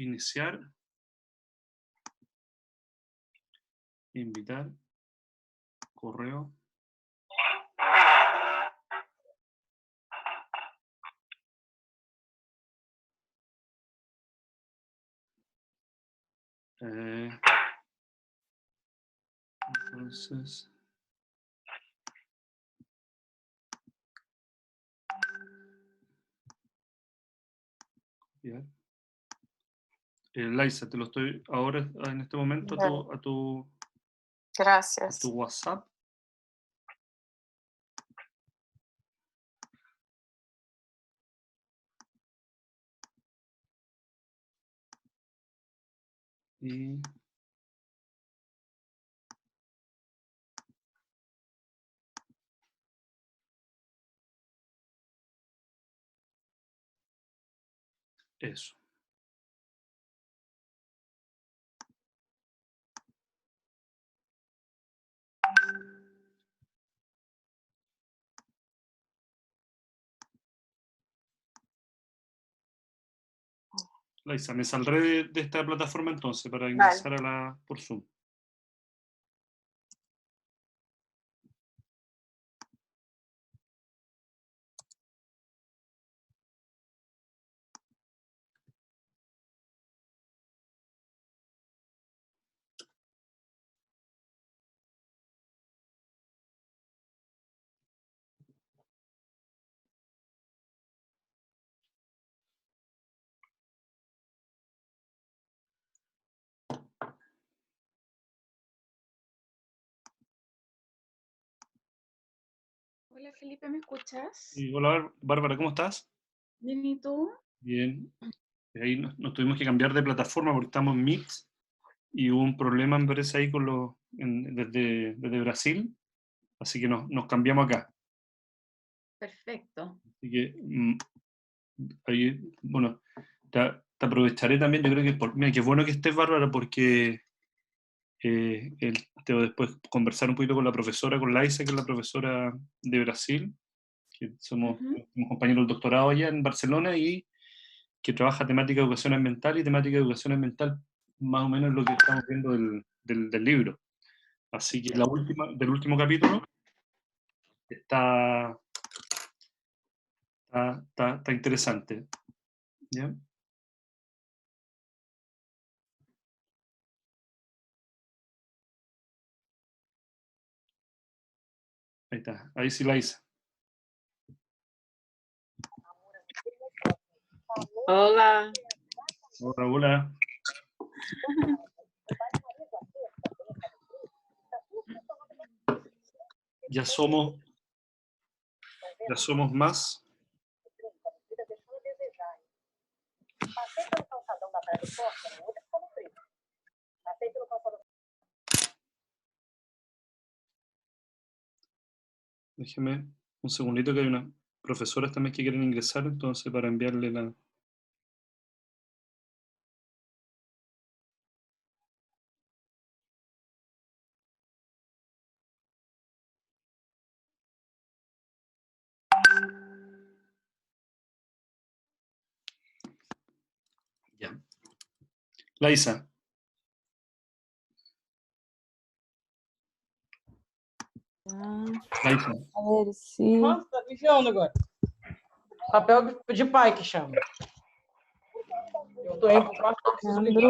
iniciar, invitar, correo. Entonces, copiar. Laisa, te lo estoy ahora en este momento a tu Gracias. WhatsApp. Y eso. Laisa, me saldré de esta plataforma entonces para ingresar por Zoom. Hola Felipe, ¿me escuchas? Sí, hola Bárbara, ¿cómo estás? Bien, ¿y tú? Bien. Ahí nos tuvimos que cambiar de plataforma porque estamos en Meet y hubo un problema, me parece, ahí con desde Brasil, así que nos cambiamos acá. Perfecto. Así que, ahí, bueno, te aprovecharé también, yo creo que, mira, qué bueno que estés, Bárbara, porque te voy después conversar un poquito con la profesora, con Laisa, que es la profesora de Brasil, que somos compañeros del doctorado allá en Barcelona y que trabaja temática de educación ambiental y temática de educación ambiental, más o menos lo que estamos viendo del libro. Así que del último capítulo está interesante. ¿Ya? Ahí está, ahí sí la hice. Hola. Hola, hola. Ya somos más. Déjeme un segundito que hay unas profesoras también que quieren ingresar, entonces para enviarle la... Ya. Laisa. Laisa. A ver, sim. Nossa, tá me enfiando agora. Papel de pai que chama. Eu tô indo pro próximo, preciso ligar.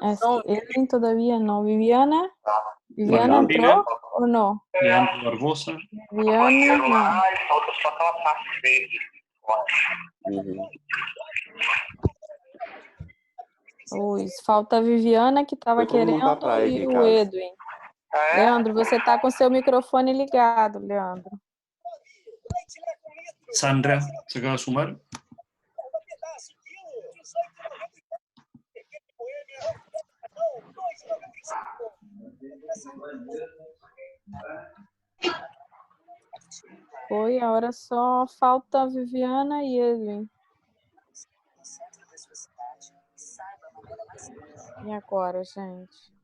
Leandro, Edwin todavía no. Viviana entró o no? Leandro Barbosa. Viviana, no. Uy, falta a Viviana que estava querendo e o Edwin. Leandro, você está com seu microfone ligado, Leandro. Sandra, se acaba de sumar. Foi, agora só falta a Viviana e Edwin. E agora, gente?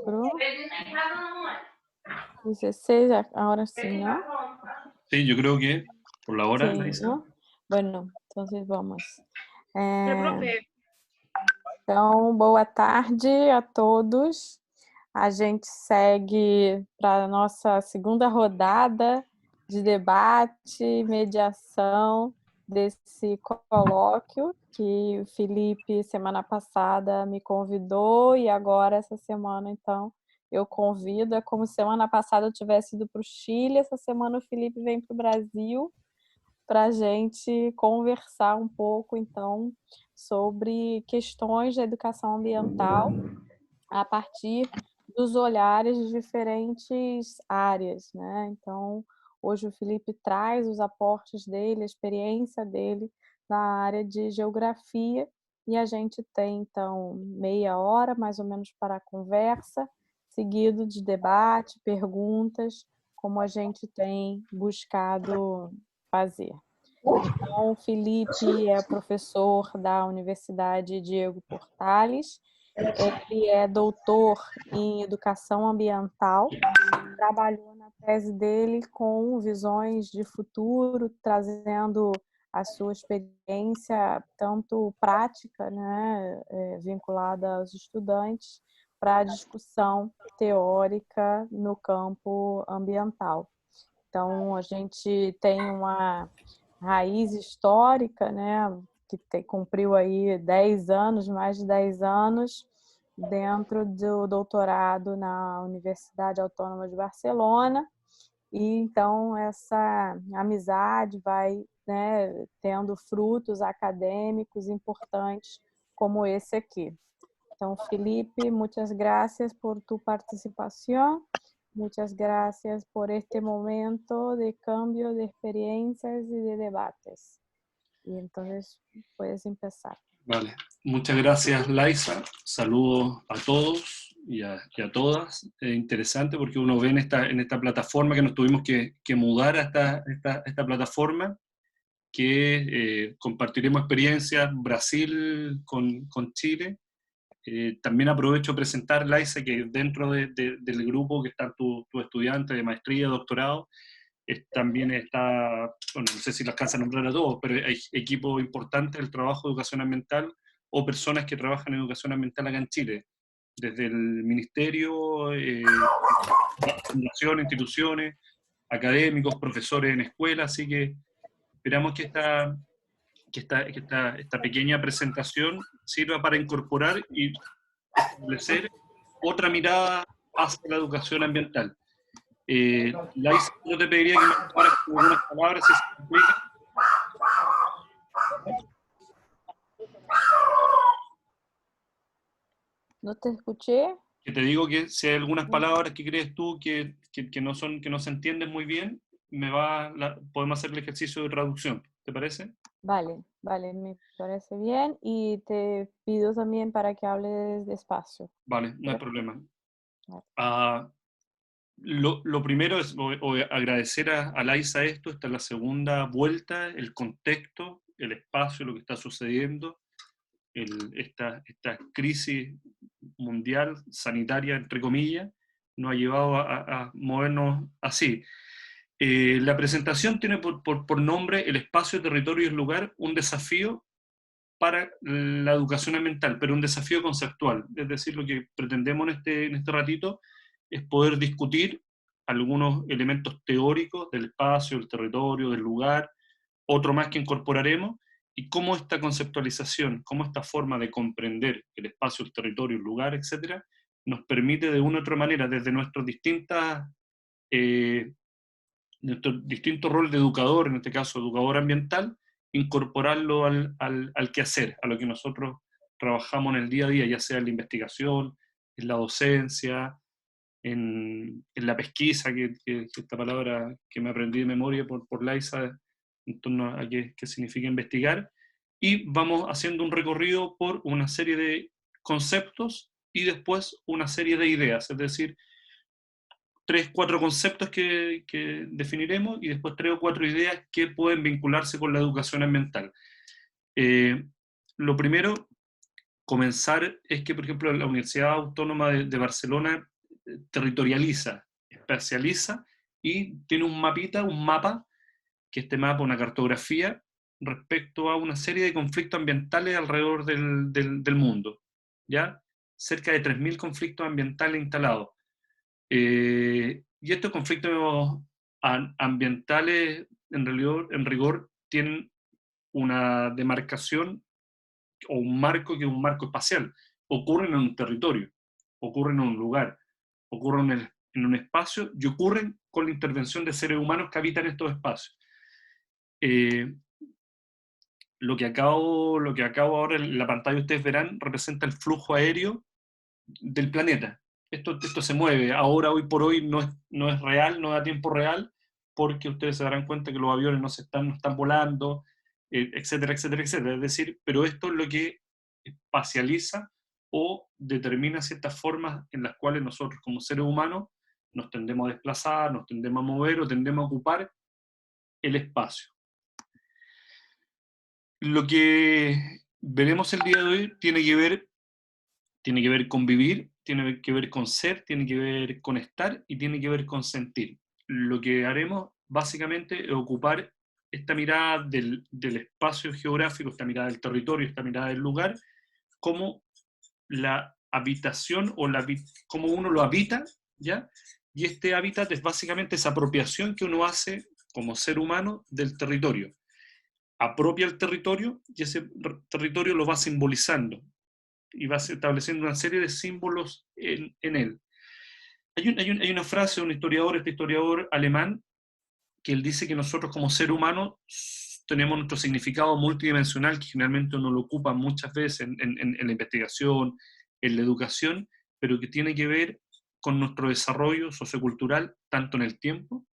Cruz. 16, ahora sí, ¿no? Sí, yo creo que por la hora, Sí, Laisa. ¿no? Bueno, entonces vamos. Profe, Então, boa tarde a todos. A gente segue para a nossa segunda rodada de debate e mediação desse colóquio que o Felipe, semana passada, me convidou e agora, essa semana, então, eu convido. É como se semana passada eu tivesse ido para o Chile, essa semana o Felipe vem para o Brasil para a gente conversar um pouco, então, sobre questões da educação ambiental a partir dos olhares de diferentes áreas, né? Então, hoje o Felipe traz os aportes dele, a experiência dele na área de geografia, e a gente tem, então, meia hora, mais ou menos, para a conversa, seguido de debate, perguntas, como a gente tem buscado fazer. Então, o Felipe é professor da Universidade Diego Portales, ele é doutor em educação ambiental, trabalhou na tese dele com visões de futuro, trazendo a sua experiência, tanto prática, né, vinculada aos estudantes, para a discussão teórica no campo ambiental. Então, a gente tem uma raiz histórica, né, que cumpriu aí 10 anos, mais de 10 anos, dentro do doutorado na Universidade Autônoma de Barcelona, e então essa amizade vai, né, tendo frutos acadêmicos importantes como esse aqui. Então, Felipe, muchas gracias por tu participación, muchas gracias por este momento de cambio de experiencias y de debates. Y entonces puedes empezar. Vale, muchas gracias, Laisa. Saludos a todos y a todas. Es interesante porque uno ve en esta plataforma que nos tuvimos que mudar a esta plataforma, que compartiremos experiencias Brasil con Chile. También aprovecho a presentar, Laisa, que dentro del grupo que están tus estudiantes de maestría, doctorado, también está, bueno, no sé si las alcanza a nombrar a todos, pero hay equipos importantes del trabajo de educación ambiental o personas que trabajan en educación ambiental acá en Chile, desde el ministerio, fundaciones, instituciones, académicos, profesores en escuelas, así que esperamos que esta pequeña presentación sirva para incorporar y establecer otra mirada hacia la educación ambiental. Laisa, yo te pediría que me tomaras algunas palabras, si se complica. No te escuché. Que te digo que si hay algunas palabras que crees tú que no se entienden muy bien, podemos hacer el ejercicio de traducción. ¿Te parece? Vale, me parece bien, y te pido también para que hables despacio. Vale, no hay problema. Vale. Lo primero es agradecer a Laisa esto. Esta es la segunda vuelta, el contexto, el espacio, lo que está sucediendo, esta crisis mundial, sanitaria, entre comillas, nos ha llevado a movernos así. La presentación tiene por nombre El espacio, territorio y el lugar, un desafío para la educación ambiental, pero un desafío conceptual. Es decir, lo que pretendemos en este ratito es poder discutir algunos elementos teóricos del espacio, del territorio, del lugar, otro más que incorporaremos, y cómo esta conceptualización, cómo esta forma de comprender el espacio, el territorio, el lugar, etcétera, nos permite de una u otra manera, desde nuestro distinto rol de educador, en este caso educador ambiental, incorporarlo al quehacer, a lo que nosotros trabajamos en el día a día, ya sea en la investigación, en la docencia, en la pesquisa, que esta palabra que me aprendí de memoria por Laisa, en torno a qué significa investigar, y vamos haciendo un recorrido por una serie de conceptos y después una serie de ideas, es decir, 3 o 4 conceptos que definiremos y después 3 o 4 ideas que pueden vincularse con la educación ambiental. Lo primero, comenzar, es que, por ejemplo, la Universidad Autónoma de Barcelona territorializa, espacializa, y tiene un mapa, que este mapa, una cartografía, respecto a una serie de conflictos ambientales alrededor del mundo, ¿ya? Cerca de 3.000 conflictos ambientales instalados. Y estos conflictos ambientales, en rigor, tienen una demarcación o un marco que es un marco espacial. Ocurren en un territorio, ocurren en un lugar, ocurren en un espacio y ocurren con la intervención de seres humanos que habitan estos espacios. Lo que acabo ahora en la pantalla, ustedes verán, representa el flujo aéreo del planeta. Esto se mueve. Ahora, hoy por hoy, no es real, no es a tiempo real, porque ustedes se darán cuenta que los aviones no están volando, etcétera, etcétera, etcétera. Es decir, pero esto es lo que espacializa o determina ciertas formas en las cuales nosotros, como seres humanos, nos tendemos a desplazar, nos tendemos a mover o tendemos a ocupar el espacio. Lo que veremos el día de hoy tiene que ver con vivir, tiene que ver con ser, tiene que ver con estar y tiene que ver con sentir. Lo que haremos básicamente es ocupar esta mirada del espacio geográfico, esta mirada del territorio, esta mirada del lugar, como la habitación o como uno lo habita, ¿ya? Y este hábitat es básicamente esa apropiación que uno hace como ser humano del territorio. Apropia el territorio y ese territorio lo va simbolizando y va estableciendo una serie de símbolos en él. Hay una frase de un historiador, este historiador alemán, que él dice que nosotros como ser humano tenemos nuestro significado multidimensional, que generalmente uno lo ocupa muchas veces en la investigación, en la educación, pero que tiene que ver con nuestro desarrollo sociocultural, tanto en el tiempo,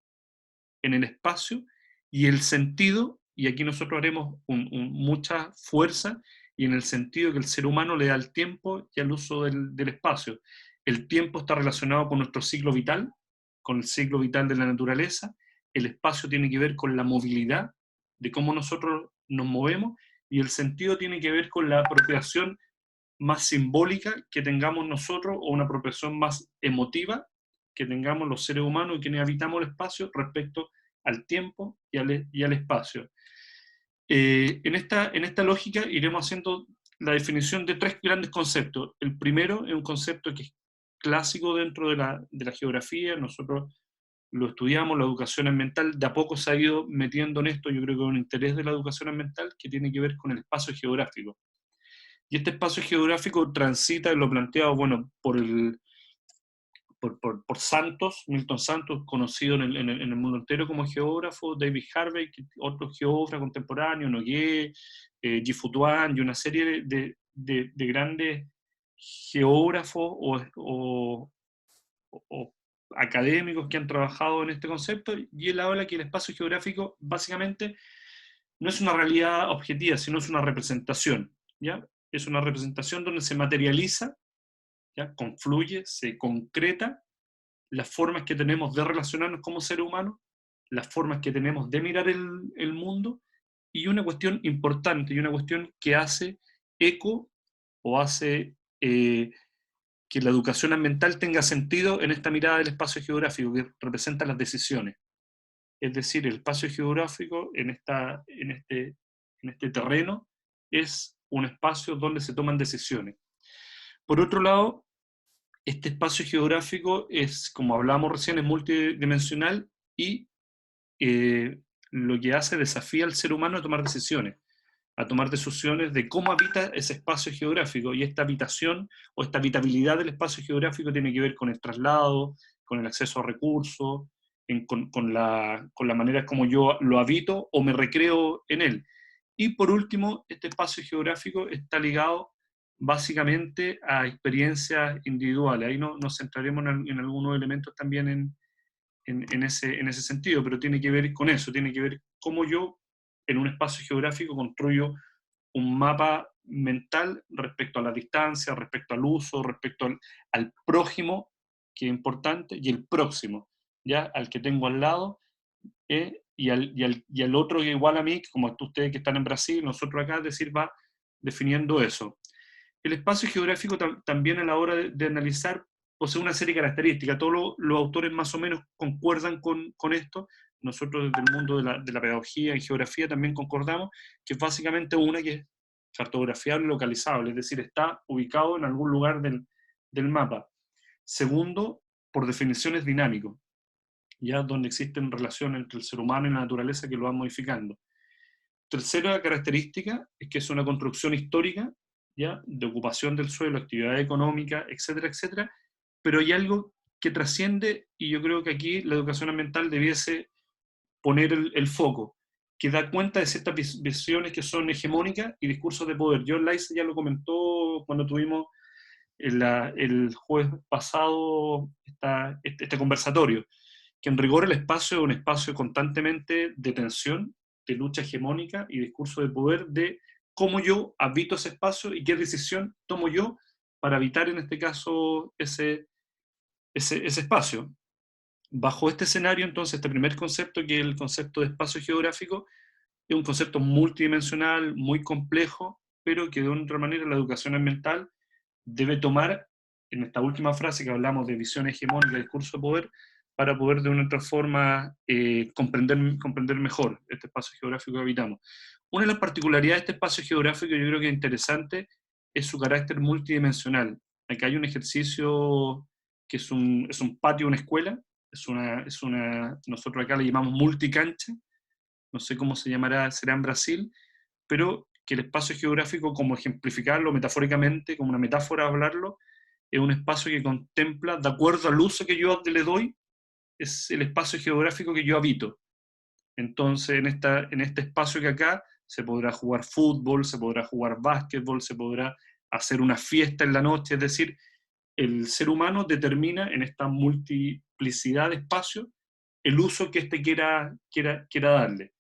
en el espacio, y el sentido, y aquí nosotros haremos mucha fuerza, y en el sentido que el ser humano le da al tiempo y al uso del espacio. El tiempo está relacionado con nuestro ciclo vital, con el ciclo vital de la naturaleza. El espacio tiene que ver con la movilidad, de cómo nosotros nos movemos, y el sentido tiene que ver con la apropiación más simbólica que tengamos nosotros, o una apropiación más emotiva que tengamos los seres humanos y quienes habitamos el espacio respecto al tiempo y al espacio. En esta lógica iremos haciendo la definición de 3 grandes conceptos. El primero es un concepto que es clásico dentro de la geografía, nosotros lo estudiamos, la educación ambiental, de a poco se ha ido metiendo en esto, yo creo que es un interés de la educación ambiental que tiene que ver con el espacio geográfico. Y este espacio geográfico transita, lo planteado, bueno, por Santos, Milton Santos, conocido en el mundo entero como geógrafo, David Harvey, otro geógrafo contemporáneo, Nogué, Gifu Tuan, y una serie de grandes geógrafos o académicos que han trabajado en este concepto, y él habla que el espacio geográfico básicamente no es una realidad objetiva, sino es una representación, ¿ya? Es una representación donde se materializa, ¿ya? Confluye, se concreta las formas que tenemos de relacionarnos como seres humanos, las formas que tenemos de mirar el mundo, y una cuestión importante, y una cuestión que hace eco o hace que la educación ambiental tenga sentido en esta mirada del espacio geográfico que representa las decisiones. Es decir, el espacio geográfico en este terreno es un espacio donde se toman decisiones. Por otro lado, este espacio geográfico es, como hablábamos recién, es multidimensional y lo que hace desafía al ser humano a tomar decisiones de cómo habita ese espacio geográfico, y esta habitación o esta habitabilidad del espacio geográfico tiene que ver con el traslado, con el acceso a recursos, con la manera como yo lo habito o me recreo en él. Y por último, este espacio geográfico está ligado básicamente a experiencias individuales. Ahí nos centraremos en algunos elementos también en ese sentido, pero tiene que ver con eso, tiene que ver cómo yo en un espacio geográfico construyo un mapa mental respecto a la distancia, respecto al uso, respecto al prójimo, que es importante, y el próximo, ¿ya? Al que tengo al lado, y al otro que igual a mí, como ustedes que están en Brasil, nosotros acá, es decir, va definiendo eso. El espacio geográfico también a la hora de analizar posee una serie de características. Todos los autores más o menos concuerdan con esto. Nosotros desde el mundo de la pedagogía en geografía también concordamos que es básicamente una que es cartografiable y localizable, es decir, está ubicado en algún lugar del mapa. Segundo, por definición es dinámico, ya donde existen relaciones entre el ser humano y la naturaleza que lo van modificando. Tercera característica es que es una construcción histórica, ¿ya?, de ocupación del suelo, actividad económica, etcétera, etcétera, pero hay algo que trasciende, y yo creo que aquí la educación ambiental debiese poner el foco, que da cuenta de ciertas visiones que son hegemónicas y discursos de poder. John Lyce ya lo comentó cuando tuvimos el jueves pasado este conversatorio, que en rigor el espacio es un espacio constantemente de tensión, de lucha hegemónica y discurso de poder, de cómo yo habito ese espacio y qué decisión tomo yo para habitar en este caso ese espacio. Bajo este escenario, entonces, este primer concepto, que es el concepto de espacio geográfico, es un concepto multidimensional, muy complejo, pero que de otra manera la educación ambiental debe tomar, en esta última frase que hablamos de visión hegemónica, discurso de poder, para poder de una otra forma comprender mejor este espacio geográfico que habitamos. Una de las particularidades de este espacio geográfico, yo creo que es interesante, es su carácter multidimensional. Acá hay un ejercicio que es un patio, una escuela, nosotros acá le llamamos multicancha, no sé cómo se llamará, será en Brasil, pero que el espacio geográfico, como ejemplificarlo metafóricamente, como una metáfora hablarlo, es un espacio que contempla, de acuerdo al uso que yo le doy, es el espacio geográfico que yo habito. Entonces, en este espacio que acá se podrá jugar fútbol, se podrá jugar básquetbol, se podrá hacer una fiesta en la noche, es decir, el ser humano determina en esta multiplicidad de espacios el uso que éste quiera darle.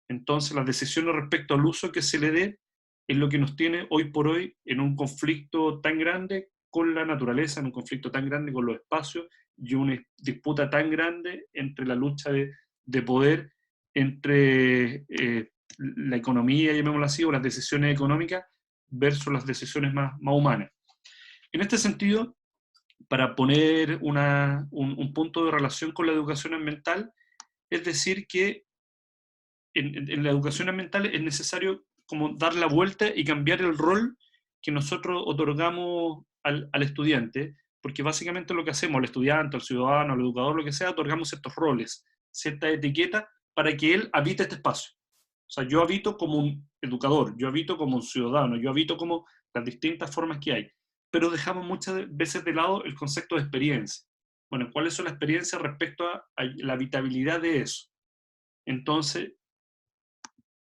Entonces, las decisiones respecto al uso que se le dé es lo que nos tiene hoy por hoy en un conflicto tan grande con la naturaleza, en un conflicto tan grande con los espacios y una disputa tan grande entre la lucha de poder entre la economía, llamémoslo así, o las decisiones económicas versus las decisiones más humanas. En este sentido, para poner un punto de relación con la educación ambiental, es decir que en la educación ambiental es necesario como dar la vuelta y cambiar el rol que nosotros otorgamos al estudiante, porque básicamente lo que hacemos, al estudiante, al ciudadano, al educador, lo que sea, otorgamos ciertos roles, cierta etiqueta para que él habite este espacio. O sea, yo habito como un educador, yo habito como un ciudadano, yo habito como las distintas formas que hay, pero dejamos muchas veces de lado el concepto de experiencia. Bueno, ¿cuáles son las experiencias respecto a la habitabilidad de eso? Entonces,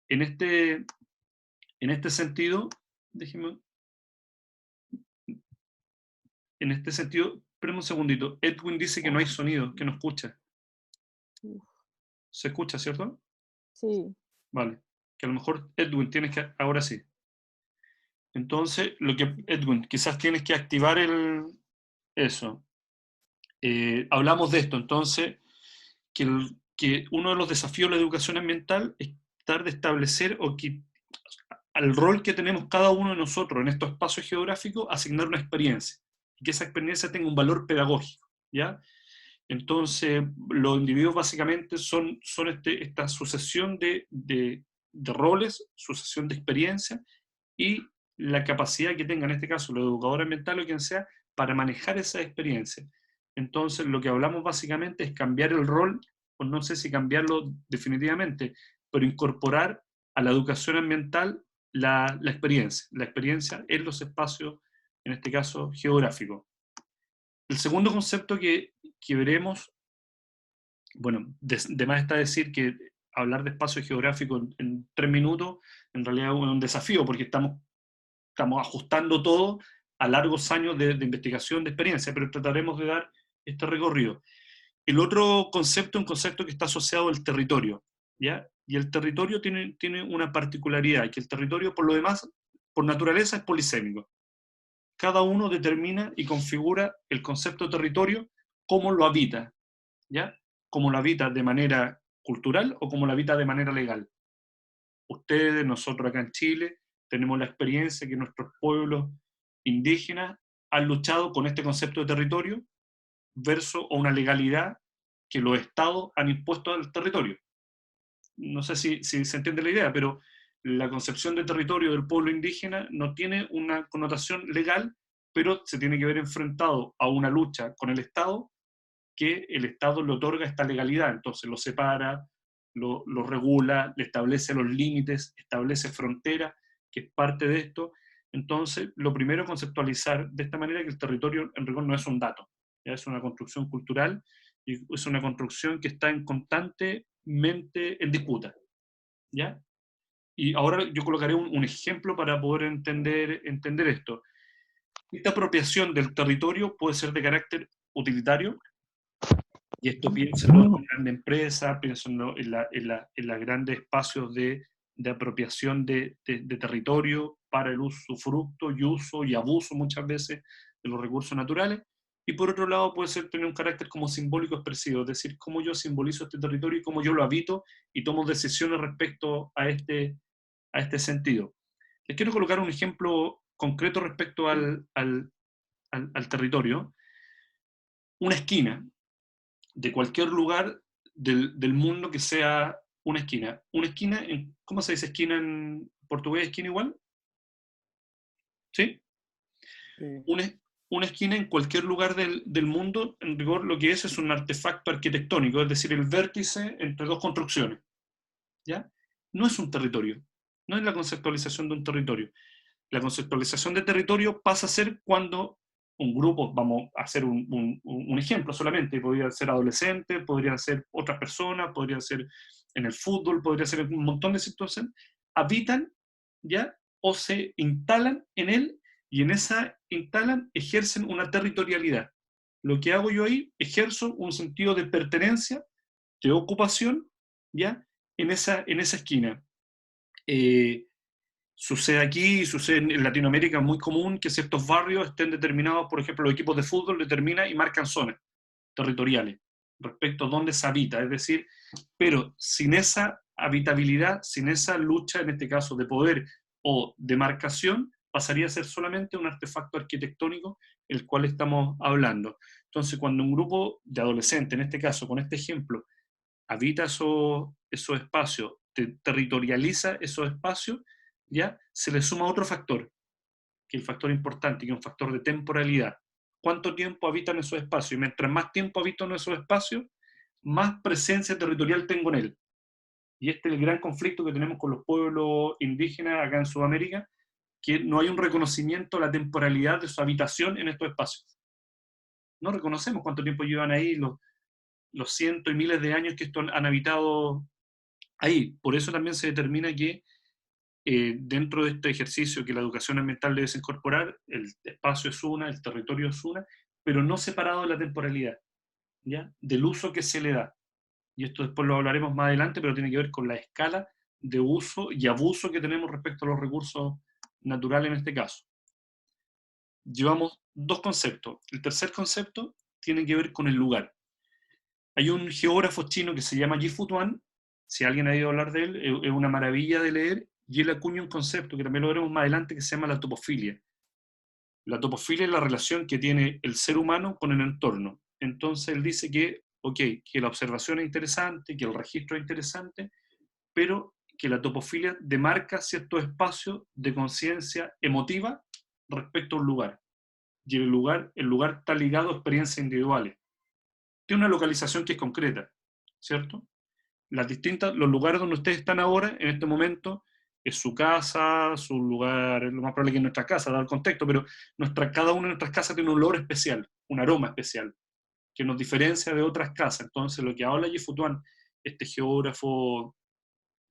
en este sentido, déjeme, en este sentido, espérame un segundito, Edwin dice que no hay sonido, que no escucha. ¿Se escucha, cierto? Sí. Vale, que a lo mejor Edwin tienes que, ahora sí. Entonces, Edwin, quizás tienes que activar eso. Hablamos de esto, entonces, que uno de los desafíos de la educación ambiental es tratar de establecer al rol que tenemos cada uno de nosotros en estos espacios geográficos, asignar una experiencia, y que esa experiencia tenga un valor pedagógico, ¿ya? Entonces, los individuos básicamente son esta sucesión de roles, sucesión de experiencias, y la capacidad que tenga, en este caso, el educador ambiental o quien sea, para manejar esa experiencia. Entonces, lo que hablamos básicamente es cambiar el rol, o no sé si cambiarlo definitivamente, pero incorporar a la educación ambiental la experiencia en los espacios, en este caso, geográficos. El segundo concepto que veremos, bueno, de más está decir que hablar de espacio geográfico en 3 minutos, en realidad es un desafío, porque estamos ajustando todo a largos años de investigación, de experiencia, pero trataremos de dar este recorrido. El otro concepto, un concepto que está asociado al territorio, ¿ya? Y el territorio tiene una particularidad, que el territorio, por lo demás, por naturaleza, es polisémico. Cada uno determina y configura el concepto de territorio como lo habita, ¿ya? Como lo habita de manera cultural o como lo habita de manera legal. Ustedes, nosotros acá en Chile, tenemos la experiencia que nuestros pueblos indígenas han luchado con este concepto de territorio versus o una legalidad que los estados han impuesto al territorio. No sé si se entiende la idea, pero la concepción de territorio del pueblo indígena no tiene una connotación legal, pero se tiene que ver enfrentado a una lucha con el Estado, que el Estado le otorga esta legalidad, entonces lo separa, lo regula, le establece los límites, establece fronteras, que es parte de esto. Entonces, lo primero es conceptualizar de esta manera que el territorio en rigor no es un dato, ¿ya? Es una construcción cultural y es una construcción que está constantemente en disputa, ¿ya? Y ahora yo colocaré un ejemplo para poder entender esto. Esta apropiación del territorio puede ser de carácter utilitario, y esto piénsalo en grandes empresas, piénsalo en los grandes espacios de apropiación de territorio para el usufructo y uso y abuso muchas veces de los recursos naturales. Y por otro lado puede tener un carácter como simbólico expresivo, es decir, cómo yo simbolizo este territorio y cómo yo lo habito y tomo decisiones respecto a este sentido. Les quiero colocar un ejemplo concreto respecto al territorio. Una esquina de cualquier lugar del mundo que sea una esquina. Una esquina, ¿cómo se dice esquina en portugués? ¿Esquina igual? ¿Sí? Sí. Una esquina en cualquier lugar del mundo, en rigor, lo que es un artefacto arquitectónico, es decir, el vértice entre dos construcciones. ¿Ya? No es un territorio, no es la conceptualización de un territorio. La conceptualización de territorio pasa a ser cuando un grupo, vamos a hacer un ejemplo solamente, podría ser adolescentes, podrían ser otras personas, podría ser en el fútbol, podría ser en un montón de situaciones, habitan, ¿ya? O se instalan en él, y en esa ejercen una territorialidad. Lo que hago yo ahí, ejerzo un sentido de pertenencia, de ocupación, ¿ya? En esa esquina. Sucede aquí, sucede en Latinoamérica, muy común que ciertos barrios estén determinados, por ejemplo, los equipos de fútbol determinan y marcan zonas territoriales respecto a dónde se habita, es decir, pero sin esa habitabilidad, sin esa lucha, en este caso, de poder o de marcación, pasaría a ser solamente un artefacto arquitectónico el cual estamos hablando. Entonces, cuando un grupo de adolescentes, en este caso, con este ejemplo, habita esos espacios, territorializa esos espacios, ¿ya? Se le suma otro factor, que es el factor importante, que es un factor de temporalidad. ¿Cuánto tiempo habitan esos espacios? Y mientras más tiempo habito en esos espacios, más presencia territorial tengo en él. Y este es el gran conflicto que tenemos con los pueblos indígenas acá en Sudamérica, que no hay un reconocimiento de la temporalidad de su habitación en estos espacios. No reconocemos cuánto tiempo llevan ahí, los cientos y miles de años que estos han habitado ahí. Por eso también se determina que dentro de este ejercicio que la educación ambiental debe incorporar, el espacio es una, el territorio es una, pero no separado de la temporalidad, ¿ya? Del uso que se le da. Y esto después lo hablaremos más adelante, pero tiene que ver con la escala de uso y abuso que tenemos respecto a los recursos naturales en este caso. Llevamos dos conceptos. El tercer concepto tiene que ver con el lugar. Hay un geógrafo chino que se llama Yi Futuan, si alguien ha oído hablar de él, es una maravilla de leer, y él acuña un concepto que también lo veremos más adelante que se llama la topofilia. La topofilia es la relación que tiene el ser humano con el entorno. Entonces él dice que, que la observación es interesante, que el registro es interesante, pero que la topofilia demarca ciertos espacios de conciencia emotiva respecto a un lugar. Y el lugar está ligado a experiencias individuales. Tiene una localización que es concreta, ¿cierto? Los lugares donde ustedes están ahora, en este momento, es su casa, su lugar, lo más probable que es nuestra casa, dado el contexto, pero cada una de nuestras casas tiene un olor especial, un aroma especial, que nos diferencia de otras casas. Entonces, lo que habla Yi Futuan, este geógrafo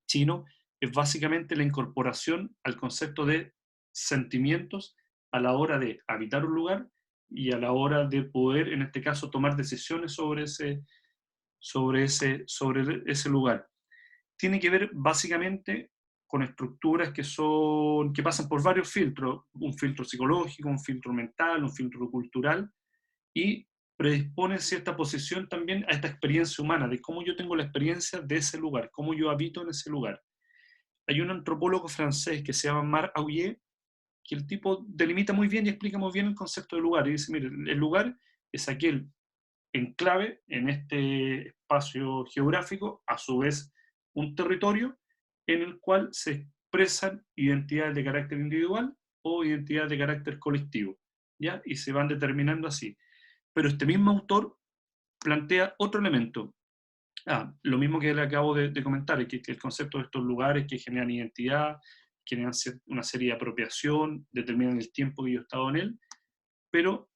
chino, es básicamente la incorporación al concepto de sentimientos a la hora de habitar un lugar y a la hora de poder, en este caso, tomar decisiones sobre ese lugar. Tiene que ver básicamente con estructuras que pasan por varios filtros, un filtro psicológico, un filtro mental, un filtro cultural, y predispone cierta posición también a esta experiencia humana, de cómo yo tengo la experiencia de ese lugar, cómo yo habito en ese lugar. Hay un antropólogo francés que se llama Marc Aullier, que el tipo delimita muy bien y explica muy bien el concepto de lugar, y dice, mire, el lugar es aquel enclave en este espacio geográfico, a su vez un territorio en el cual se expresan identidades de carácter individual o identidades de carácter colectivo, ¿ya? Y se van determinando así. Pero este mismo autor plantea otro elemento. Lo mismo que le acabo de comentar, que el concepto de estos lugares que generan identidad, generan una serie de apropiación, determinan el tiempo que yo he estado en él, pero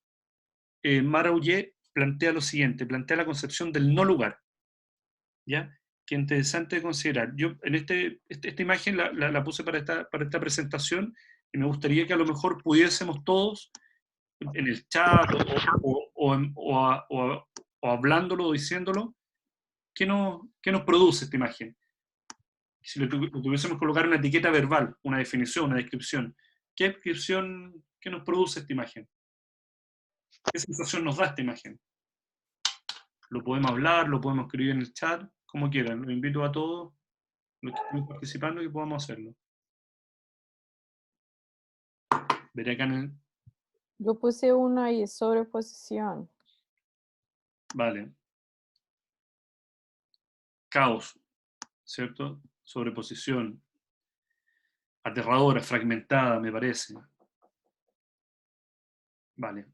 Marauyé plantea lo siguiente, plantea la concepción del no lugar, ¿ya? Que es interesante de considerar. Yo en esta imagen la puse para esta presentación, y me gustaría que a lo mejor pudiésemos todos, en el chat o hablándolo o diciéndolo, ¿qué nos produce esta imagen? Si le tuviésemos que colocar una etiqueta verbal, una definición, una descripción, ¿qué descripción, qué nos produce esta imagen? ¿Qué sensación nos da esta imagen? Lo podemos hablar, lo podemos escribir en el chat, como quieran. Los invito a todos los que estén participando que podamos hacerlo. Veré acá en el... Yo puse uno ahí, sobreposición. Vale. Caos, ¿cierto? Sobreposición. Aterradora, fragmentada, me parece. Vale.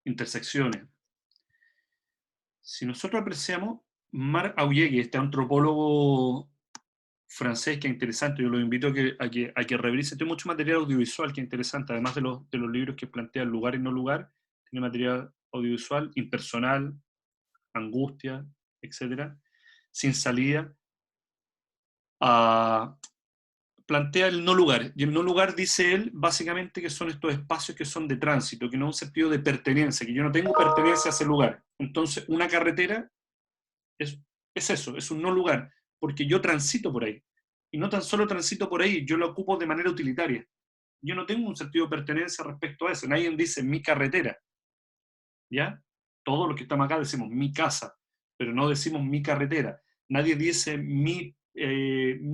Intersecciones. Si nosotros apreciamos, Marc Auyé, este antropólogo francés que es interesante, yo los invito a que revisen, tiene mucho material audiovisual que es interesante, además de los libros que plantean lugar y no lugar, tiene material audiovisual, impersonal, angustia, etc. Sin salida. Plantea el no lugar, y el no lugar, dice él, básicamente que son estos espacios que son de tránsito, que no es un sentido de pertenencia, que yo no tengo pertenencia a ese lugar. Entonces, una carretera es eso, es un no lugar, porque yo transito por ahí. Y no tan solo transito por ahí, yo lo ocupo de manera utilitaria. Yo no tengo un sentido de pertenencia respecto a eso. Nadie dice mi carretera, ¿ya? Todos los que estamos acá decimos mi casa, pero no decimos mi carretera. Nadie dice mi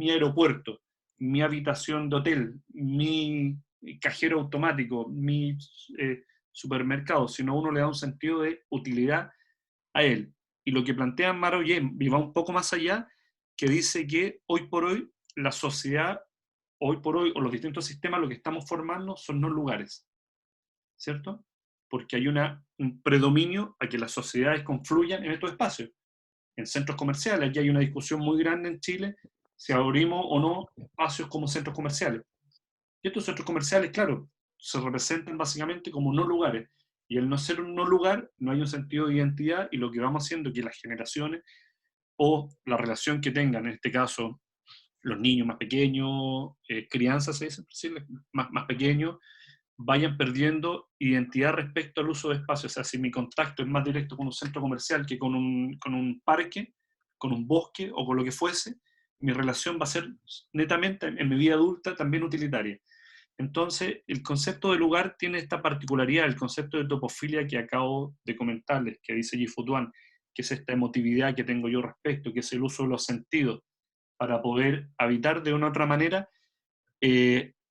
aeropuerto, mi habitación de hotel, mi cajero automático, mi supermercado, sino uno le da un sentido de utilidad a él. Y lo que plantea Marauyé va un poco más allá, que dice que hoy por hoy la sociedad, hoy por hoy, o los distintos sistemas, lo que estamos formando son no lugares, ¿cierto? Porque hay un predominio a que las sociedades confluyan en estos espacios. En centros comerciales, aquí hay una discusión muy grande en Chile, si abrimos o no espacios como centros comerciales. Y estos centros comerciales, claro, se representan básicamente como no lugares. Y el no ser un no lugar, no hay un sentido de identidad, y lo que vamos haciendo es que las generaciones o la relación que tengan, en este caso los niños más pequeños, crianzas, se dice, más pequeños, vayan perdiendo identidad respecto al uso de espacios. O sea, si mi contacto es más directo con un centro comercial que con un parque, con un bosque o con lo que fuese, mi relación va a ser netamente, en mi vida adulta, también utilitaria. Entonces, el concepto de lugar tiene esta particularidad, el concepto de topofilia que acabo de comentarles, que dice Yifutuan, que es esta emotividad que tengo yo respecto, que es el uso de los sentidos para poder habitar de una u otra manera,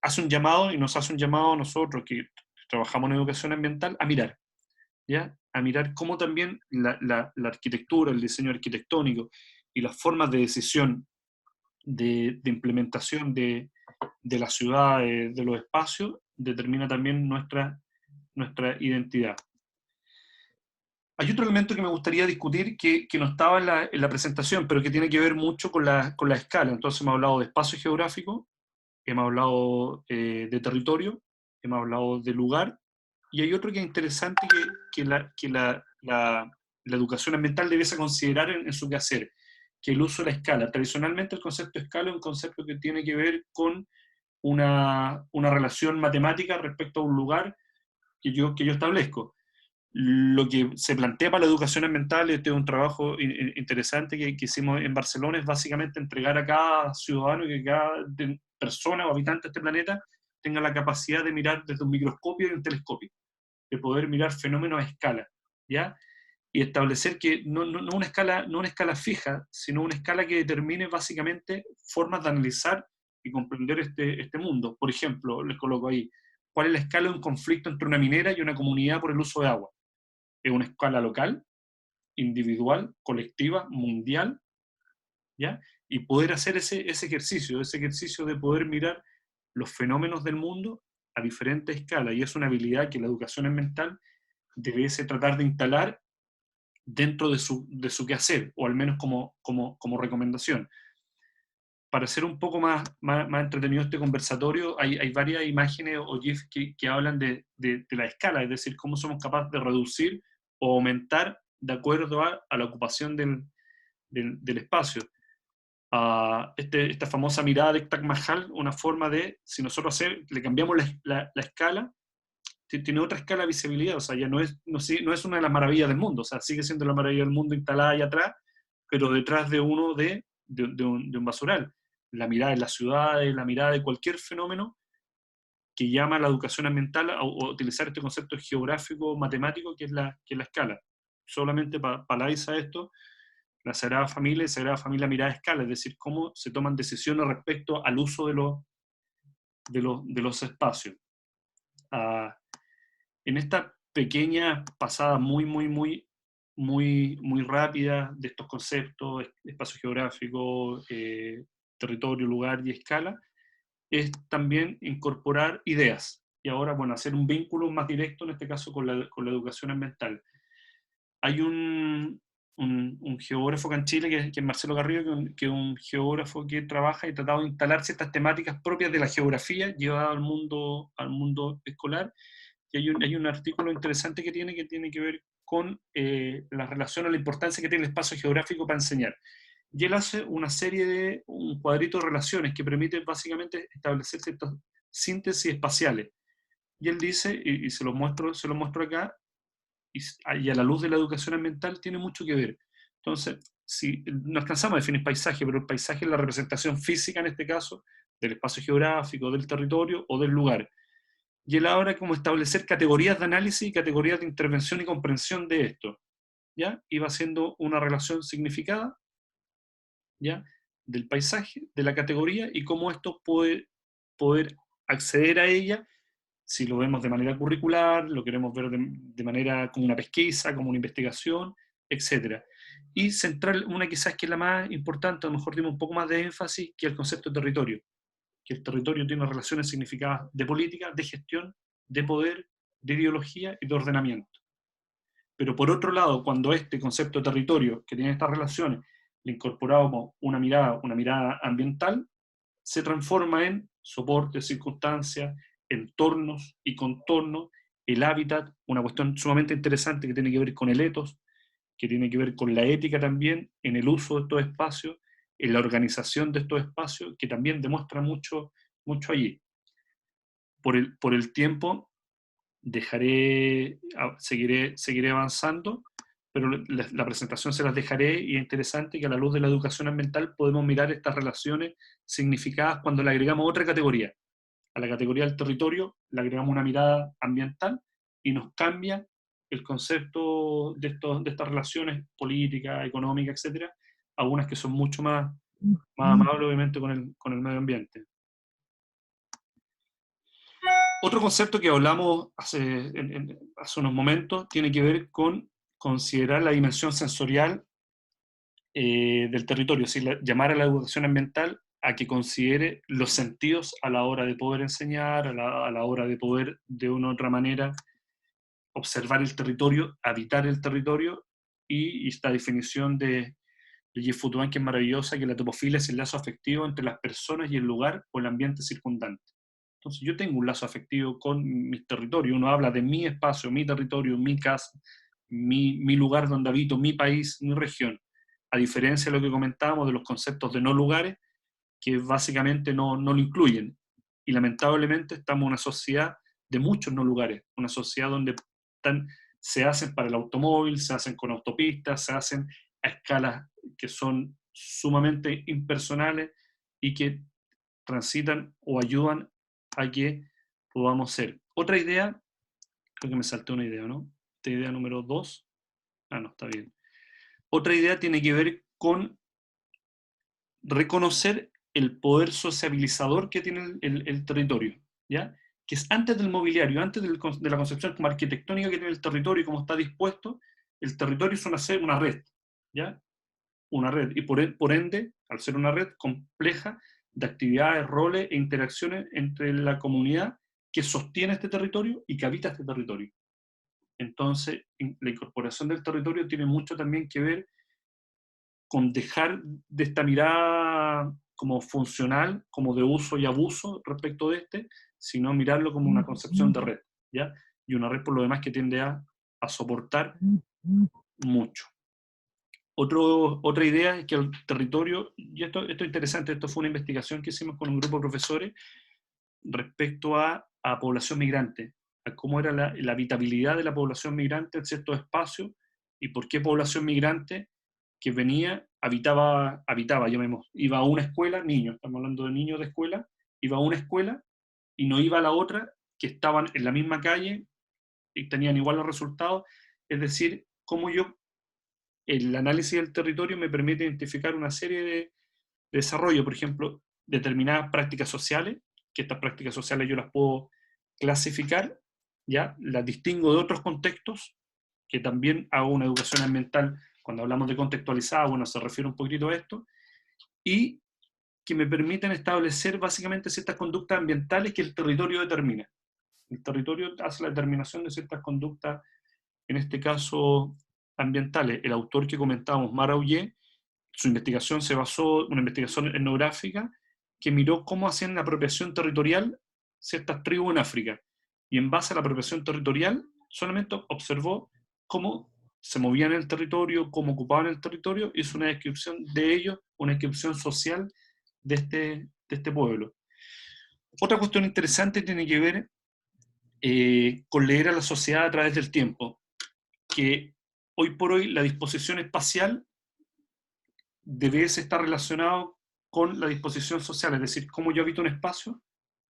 hace un llamado, y nos hace un llamado a nosotros que trabajamos en educación ambiental, a mirar, ¿ya? A mirar cómo también la arquitectura, el diseño arquitectónico y las formas de decisión de implementación de la ciudad, de los espacios, determina también nuestra identidad. Hay otro elemento que me gustaría discutir que no estaba en la presentación, pero que tiene que ver mucho con la escala. Entonces hemos hablado de espacio geográfico, hemos hablado de territorio, hemos hablado de lugar, y hay otro que es interesante que la educación ambiental debiese considerar en su quehacer, que es el uso de la escala. Tradicionalmente el concepto de escala es un concepto que tiene que ver con una relación matemática respecto a un lugar que yo establezco. Lo que se plantea para la educación ambiental, este es un trabajo interesante que hicimos en Barcelona, es básicamente entregar a cada ciudadano y que cada persona o habitante de este planeta tenga la capacidad de mirar desde un microscopio y un telescopio, de poder mirar fenómenos a escala, ¿ya? Y establecer que no una escala fija, sino una escala que determine básicamente formas de analizar y comprender este mundo. Por ejemplo, les coloco ahí, ¿cuál es la escala de un conflicto entre una minera y una comunidad por el uso de agua? es una escala local, individual, colectiva, mundial, ¿ya? Y poder hacer ese ejercicio de poder mirar los fenómenos del mundo a diferentes escalas, y es una habilidad que la educación ambiental debiese tratar de instalar dentro de su quehacer, o al menos como recomendación. Para hacer un poco más entretenido este conversatorio, hay varias imágenes o GIFs que hablan de la escala, es decir, cómo somos capaces de reducir o aumentar de acuerdo a la ocupación del espacio. Esta famosa mirada de Taj Mahal, una forma de, si nosotros le cambiamos la escala, tiene otra escala de visibilidad, o sea, ya no es una de las maravillas del mundo, o sea, sigue siendo la maravilla del mundo instalada allá atrás, pero detrás de uno de un basural. La mirada de las ciudades, la mirada de cualquier fenómeno que llama a la educación ambiental a utilizar este concepto geográfico, matemático, que es la escala. Solamente para esto, la Sagrada Familia mirada a escala, es decir, cómo se toman decisiones respecto al uso de los espacios. En esta pequeña pasada muy rápida de estos conceptos, espacio geográfico, territorio, lugar y escala, es también incorporar ideas. Y ahora, bueno, hacer un vínculo más directo, en este caso con la educación ambiental. Hay un geógrafo acá en Chile, que es Marcelo Garrido, que es un geógrafo que trabaja y ha tratado de instalar ciertas temáticas propias de la geografía llevadas al mundo escolar. Y hay un artículo interesante que tiene que ver con la relación o la importancia que tiene el espacio geográfico para enseñar. Y él hace un cuadrito de relaciones que permite básicamente establecer ciertas síntesis espaciales. Y él dice, y se lo muestro acá, y a la luz de la educación ambiental tiene mucho que ver. Entonces, si no alcanzamos a definir paisaje, pero el paisaje es la representación física, en este caso, del espacio geográfico, del territorio o del lugar. Y él ahora como establecer categorías de análisis y categorías de intervención y comprensión de esto, ¿ya? Y va haciendo una relación significada, ¿ya? Del paisaje, de la categoría, y cómo esto puede poder acceder a ella, si lo vemos de manera curricular, lo queremos ver de manera como una pesquisa, como una investigación, etc. Y central, una quizás que es la más importante, a lo mejor tiene un poco más de énfasis, que el concepto de territorio. Que el territorio tiene relaciones significadas de política, de gestión, de poder, de ideología y de ordenamiento. Pero por otro lado, cuando este concepto de territorio, que tiene estas relaciones, le incorporamos una mirada ambiental, se transforma en soporte, circunstancias, entornos y contornos, el hábitat, una cuestión sumamente interesante que tiene que ver con el ethos, que tiene que ver con la ética también, en el uso de estos espacios, en la organización de estos espacios, que también demuestra mucho allí. Por el tiempo, seguiré avanzando, pero la presentación se las dejaré, y es interesante que a la luz de la educación ambiental podemos mirar estas relaciones significadas cuando le agregamos otra categoría. A la categoría del territorio le agregamos una mirada ambiental y nos cambia el concepto de estas relaciones políticas, económicas, etcétera, a unas que son mucho más amables, obviamente, con el medio ambiente. Otro concepto que hablamos hace unos momentos tiene que ver con considerar la dimensión sensorial del territorio, es decir, llamar a la educación ambiental a que considere los sentidos a la hora de poder enseñar, a la hora de poder, de una u otra manera, observar el territorio, habitar el territorio, y esta definición de Jeff Foutouin, que es maravillosa, que la topofilia es el lazo afectivo entre las personas y el lugar o el ambiente circundante. Entonces yo tengo un lazo afectivo con mi territorio, uno habla de mi espacio, mi territorio, mi casa, mi lugar donde habito, mi país, mi región, a diferencia de lo que comentábamos de los conceptos de no lugares, que básicamente no lo incluyen. Y lamentablemente estamos en una sociedad de muchos no lugares, una sociedad donde se hacen para el automóvil, se hacen con autopistas, se hacen a escalas que son sumamente impersonales y que transitan o ayudan a que podamos ser. Otra idea, creo que me salté una idea, ¿no? Esta idea número 2. No, está bien. Otra idea tiene que ver con reconocer el poder sociabilizador que tiene el territorio, ¿ya? que es antes del mobiliario, antes de la concepción como arquitectónica que tiene el territorio y cómo está dispuesto, el territorio es una red, ¿ya? Una red, y por ende, al ser una red compleja de actividades, roles e interacciones entre la comunidad que sostiene este territorio y que habita este territorio. Entonces, la incorporación del territorio tiene mucho también que ver con dejar de esta mirada como funcional, como de uso y abuso respecto de sino mirarlo como una concepción de red, ¿ya? Y una red por lo demás que tiende a soportar mucho. Otra idea es que el territorio, y esto es interesante, esto fue una investigación que hicimos con un grupo de profesores respecto a población migrante, a cómo era la habitabilidad de la población migrante en ciertos espacios y por qué población migrante que venía, iba a una escuela, niños, estamos hablando de niños de escuela, iba a una escuela y no iba a la otra, que estaban en la misma calle y tenían igual los resultados, es decir, cómo el análisis del territorio me permite identificar una serie de desarrollo, por ejemplo, determinadas prácticas sociales, que estas prácticas sociales yo las puedo clasificar, ¿ya? Las distingo de otros contextos, que también hago una educación ambiental, cuando hablamos de contextualizada, bueno, se refiere un poquito a esto, y que me permiten establecer básicamente ciertas conductas ambientales que el territorio determina. El territorio hace la determinación de ciertas conductas, en este caso ambientales. El autor que comentábamos, Maraullé, su investigación se basó en una investigación etnográfica que miró cómo hacían la apropiación territorial ciertas tribus en África. Y en base a la apropiación territorial, solamente observó cómo se movían en el territorio, cómo ocupaban el territorio, hizo una descripción de ellos, una descripción social de este pueblo. Otra cuestión interesante tiene que ver con leer a la sociedad a través del tiempo, que hoy por hoy la disposición espacial debe estar relacionado con la disposición social, es decir, cómo yo habito un espacio,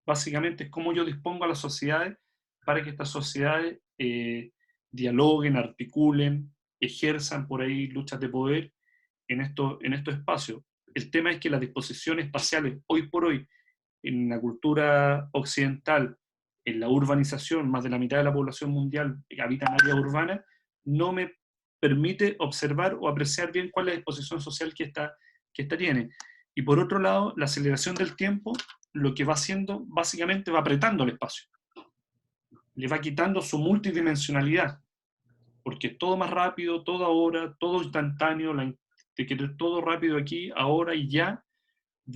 básicamente es cómo yo dispongo a las sociedades para que estas sociedades dialoguen, articulen, ejerzan por ahí luchas de poder en estos espacios. El tema es que las disposiciones espaciales, hoy por hoy, en la cultura occidental, en la urbanización, más de la mitad de la población mundial habita en áreas urbanas, no me permite observar o apreciar bien cuál es la disposición social que esta tiene. Y por otro lado, la aceleración del tiempo lo que va haciendo, básicamente va apretando el espacio. Le va quitando su multidimensionalidad, porque todo más rápido, todo ahora, todo instantáneo, de querer todo rápido aquí, ahora y ya,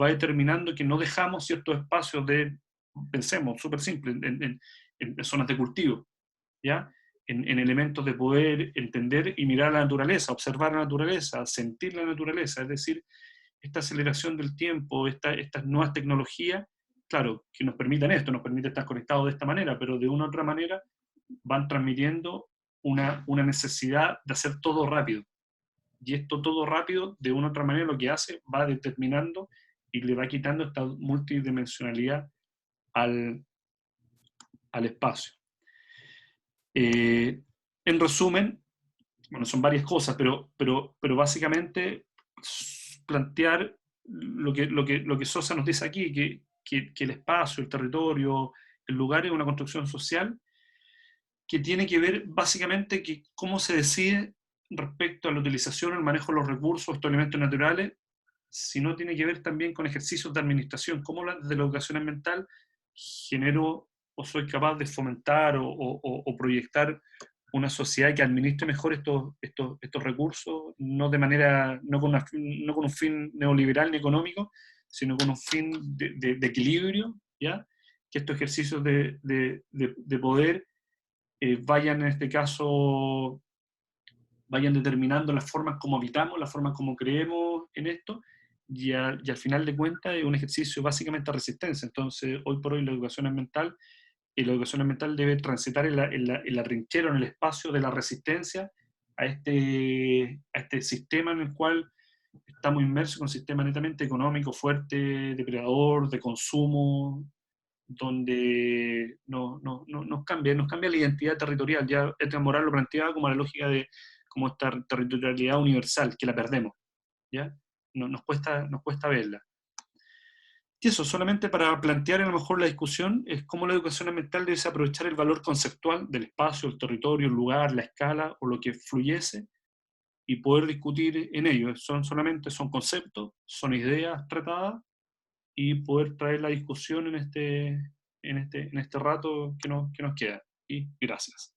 va determinando que no dejamos ciertos espacios pensemos, súper simple, en zonas de cultivo, ¿ya? En elementos de poder entender y mirar la naturaleza, observar la naturaleza, sentir la naturaleza, es decir, esta aceleración del tiempo, estas nuevas tecnologías, claro, que nos permiten esto, nos permite estar conectados de esta manera, pero de una u otra manera van transmitiendo una necesidad de hacer todo rápido. Y esto todo rápido, de una u otra manera, lo que hace, va determinando y le va quitando esta multidimensionalidad al espacio. En resumen, bueno, son varias cosas, pero básicamente plantear lo que Sosa nos dice aquí, que el espacio, el territorio, el lugar es una construcción social que tiene que ver básicamente que cómo se decide respecto a la utilización, el manejo de los recursos, estos elementos naturales, sino tiene que ver también con ejercicios de administración, cómo desde la educación ambiental genero o soy capaz de fomentar o proyectar una sociedad que administre mejor estos recursos, no con un fin neoliberal ni económico, sino con un fin de equilibrio, ¿ya? Que estos ejercicios de poder vayan, en este caso, vayan determinando las formas como habitamos, las formas como creemos en esto, y al final de cuentas es un ejercicio básicamente de resistencia. Entonces, hoy por hoy la educación ambiental debe transitar en la trinchera, en el espacio de la resistencia a este sistema en el cual estamos inmersos, en un sistema netamente económico, fuerte, depredador, de consumo, donde nos cambia la identidad territorial. Ya Edgar Morin lo planteaba como la lógica de como esta territorialidad universal, que la perdemos, ¿ya? Nos cuesta verla. Y eso, solamente para plantear a lo mejor la discusión, es cómo la educación ambiental debe aprovechar el valor conceptual del espacio, el territorio, el lugar, la escala o lo que fluyese y poder discutir en ello. Son conceptos, son ideas tratadas y poder traer la discusión en este rato que nos queda. Y gracias.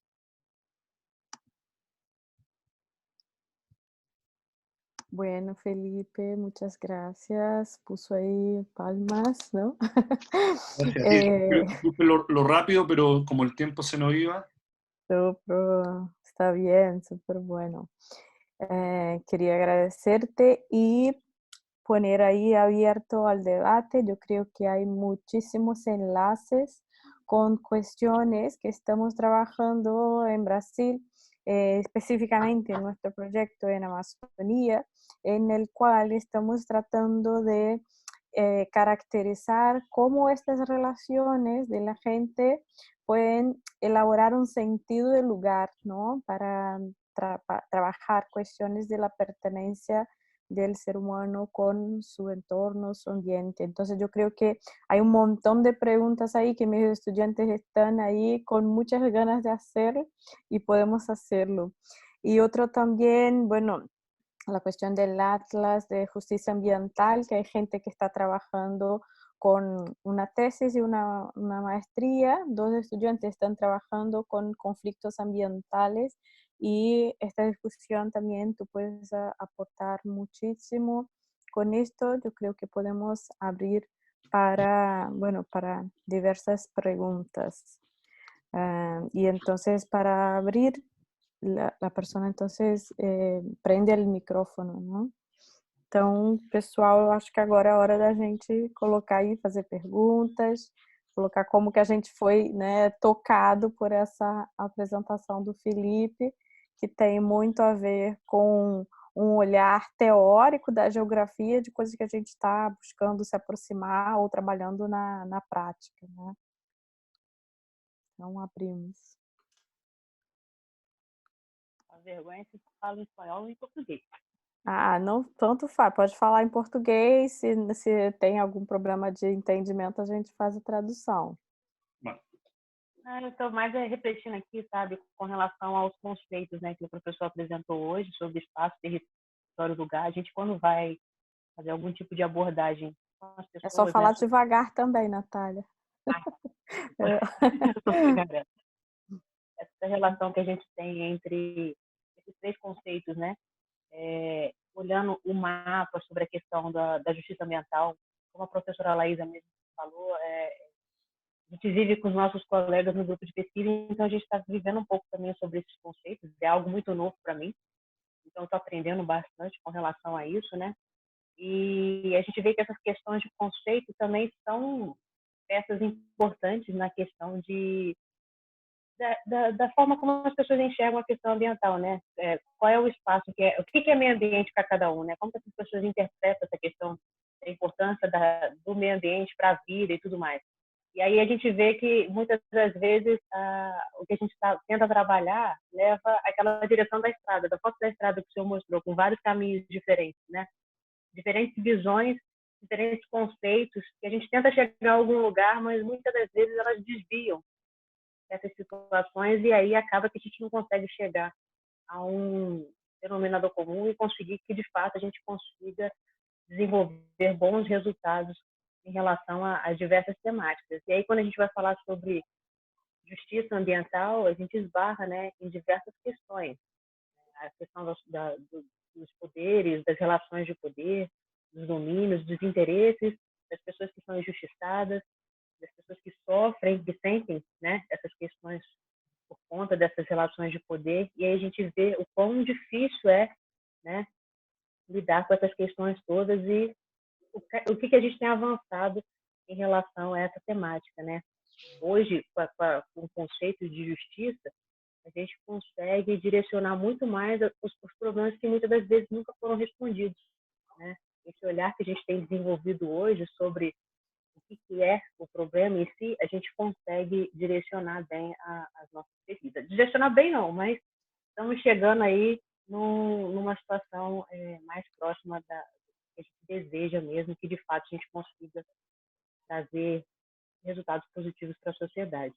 Bueno, Felipe, muchas gracias. Puso ahí palmas, ¿no? Gracias a ti. Disculpe lo rápido, pero como el tiempo se nos iba. Está bien, súper bueno. Quería agradecerte y poner ahí abierto al debate. Yo creo que hay muchísimos enlaces con cuestiones que estamos trabajando en Brasil, específicamente en nuestro proyecto en Amazonía, en el cual estamos tratando de caracterizar cómo estas relaciones de la gente pueden elaborar un sentido de lugar, ¿no? Para trabajar cuestiones de la pertenencia del ser humano con su entorno, su ambiente. Entonces yo creo que hay un montón de preguntas ahí que mis estudiantes están ahí con muchas ganas de hacer y podemos hacerlo. Y otro también, bueno, la cuestión del Atlas de Justicia Ambiental, que hay gente que está trabajando con una tesis y una maestría. 2 estudiantes están trabajando con conflictos ambientales y esta discusión también tú puedes aportar muchísimo. Con esto yo creo que podemos abrir para, bueno, para diversas preguntas. Y entonces para abrir, la persona entonces prende el micrófono, não? Então, pessoal, eu acho que agora é a hora da gente colocar aí, fazer perguntas, colocar como que a gente foi, né, tocado por essa apresentação do Felipe, que tem muito a ver com um olhar teórico da geografia, de coisas que a gente está buscando se aproximar ou trabalhando na prática, né? Então, abrimos. A vergonha é se fala em espanhol ou em português. Ah, não, tanto faz. Pode falar em português, se tem algum problema de entendimento, a gente faz a tradução. Eu estou mais refletindo aqui, sabe, com relação aos conceitos, né, que o professor apresentou hoje sobre espaço, território, lugar. A gente, quando vai fazer algum tipo de abordagem com as pessoas... É só falar né, devagar também, Natália. Essa relação que a gente tem entre esses 3 conceitos, né? Olhando o mapa sobre a questão da justiça ambiental, como a professora Laísa mesmo falou, a gente vive com os nossos colegas no grupo de pesquisa, então a gente está vivendo um pouco também sobre esses conceitos, é algo muito novo para mim, então estou aprendendo bastante com relação a isso, né? E a gente vê que essas questões de conceito também são peças importantes na questão da forma como as pessoas enxergam a questão ambiental, né? Qual é o espaço o que é meio ambiente para cada um, né? Como que as pessoas interpretam essa questão da importância do meio ambiente para a vida e tudo mais. E aí a gente vê que muitas das vezes o que a gente tenta trabalhar leva àquela direção da estrada, da foto da estrada que o senhor mostrou, com vários caminhos diferentes, né? Diferentes visões, diferentes conceitos, que a gente tenta chegar a algum lugar, mas muitas das vezes elas desviam essas situações e aí acaba que a gente não consegue chegar a um denominador comum e conseguir que, de fato, a gente consiga desenvolver bons resultados em relação às diversas temáticas. E aí, quando a gente vai falar sobre justiça ambiental, a gente esbarra, né, em diversas questões. A questão dos poderes, das relações de poder, dos domínios, dos interesses, das pessoas que são injustiçadas, das pessoas que sofrem, que sentem, né, essas questões por conta dessas relações de poder. E aí a gente vê o quão difícil é, né, lidar com essas questões todas e o que a gente tem avançado em relação a essa temática, né? Hoje, com o conceito de justiça, a gente consegue direcionar muito mais os problemas que muitas das vezes nunca foram respondidos, né? Esse olhar que a gente tem desenvolvido hoje sobre o que é o problema em si, a gente consegue direcionar bem as nossas pesquisas. Direcionar bem não, mas estamos chegando aí numa situação mais próxima da que a gente deseja mesmo, que de fato a gente consiga trazer resultados positivos para a sociedade.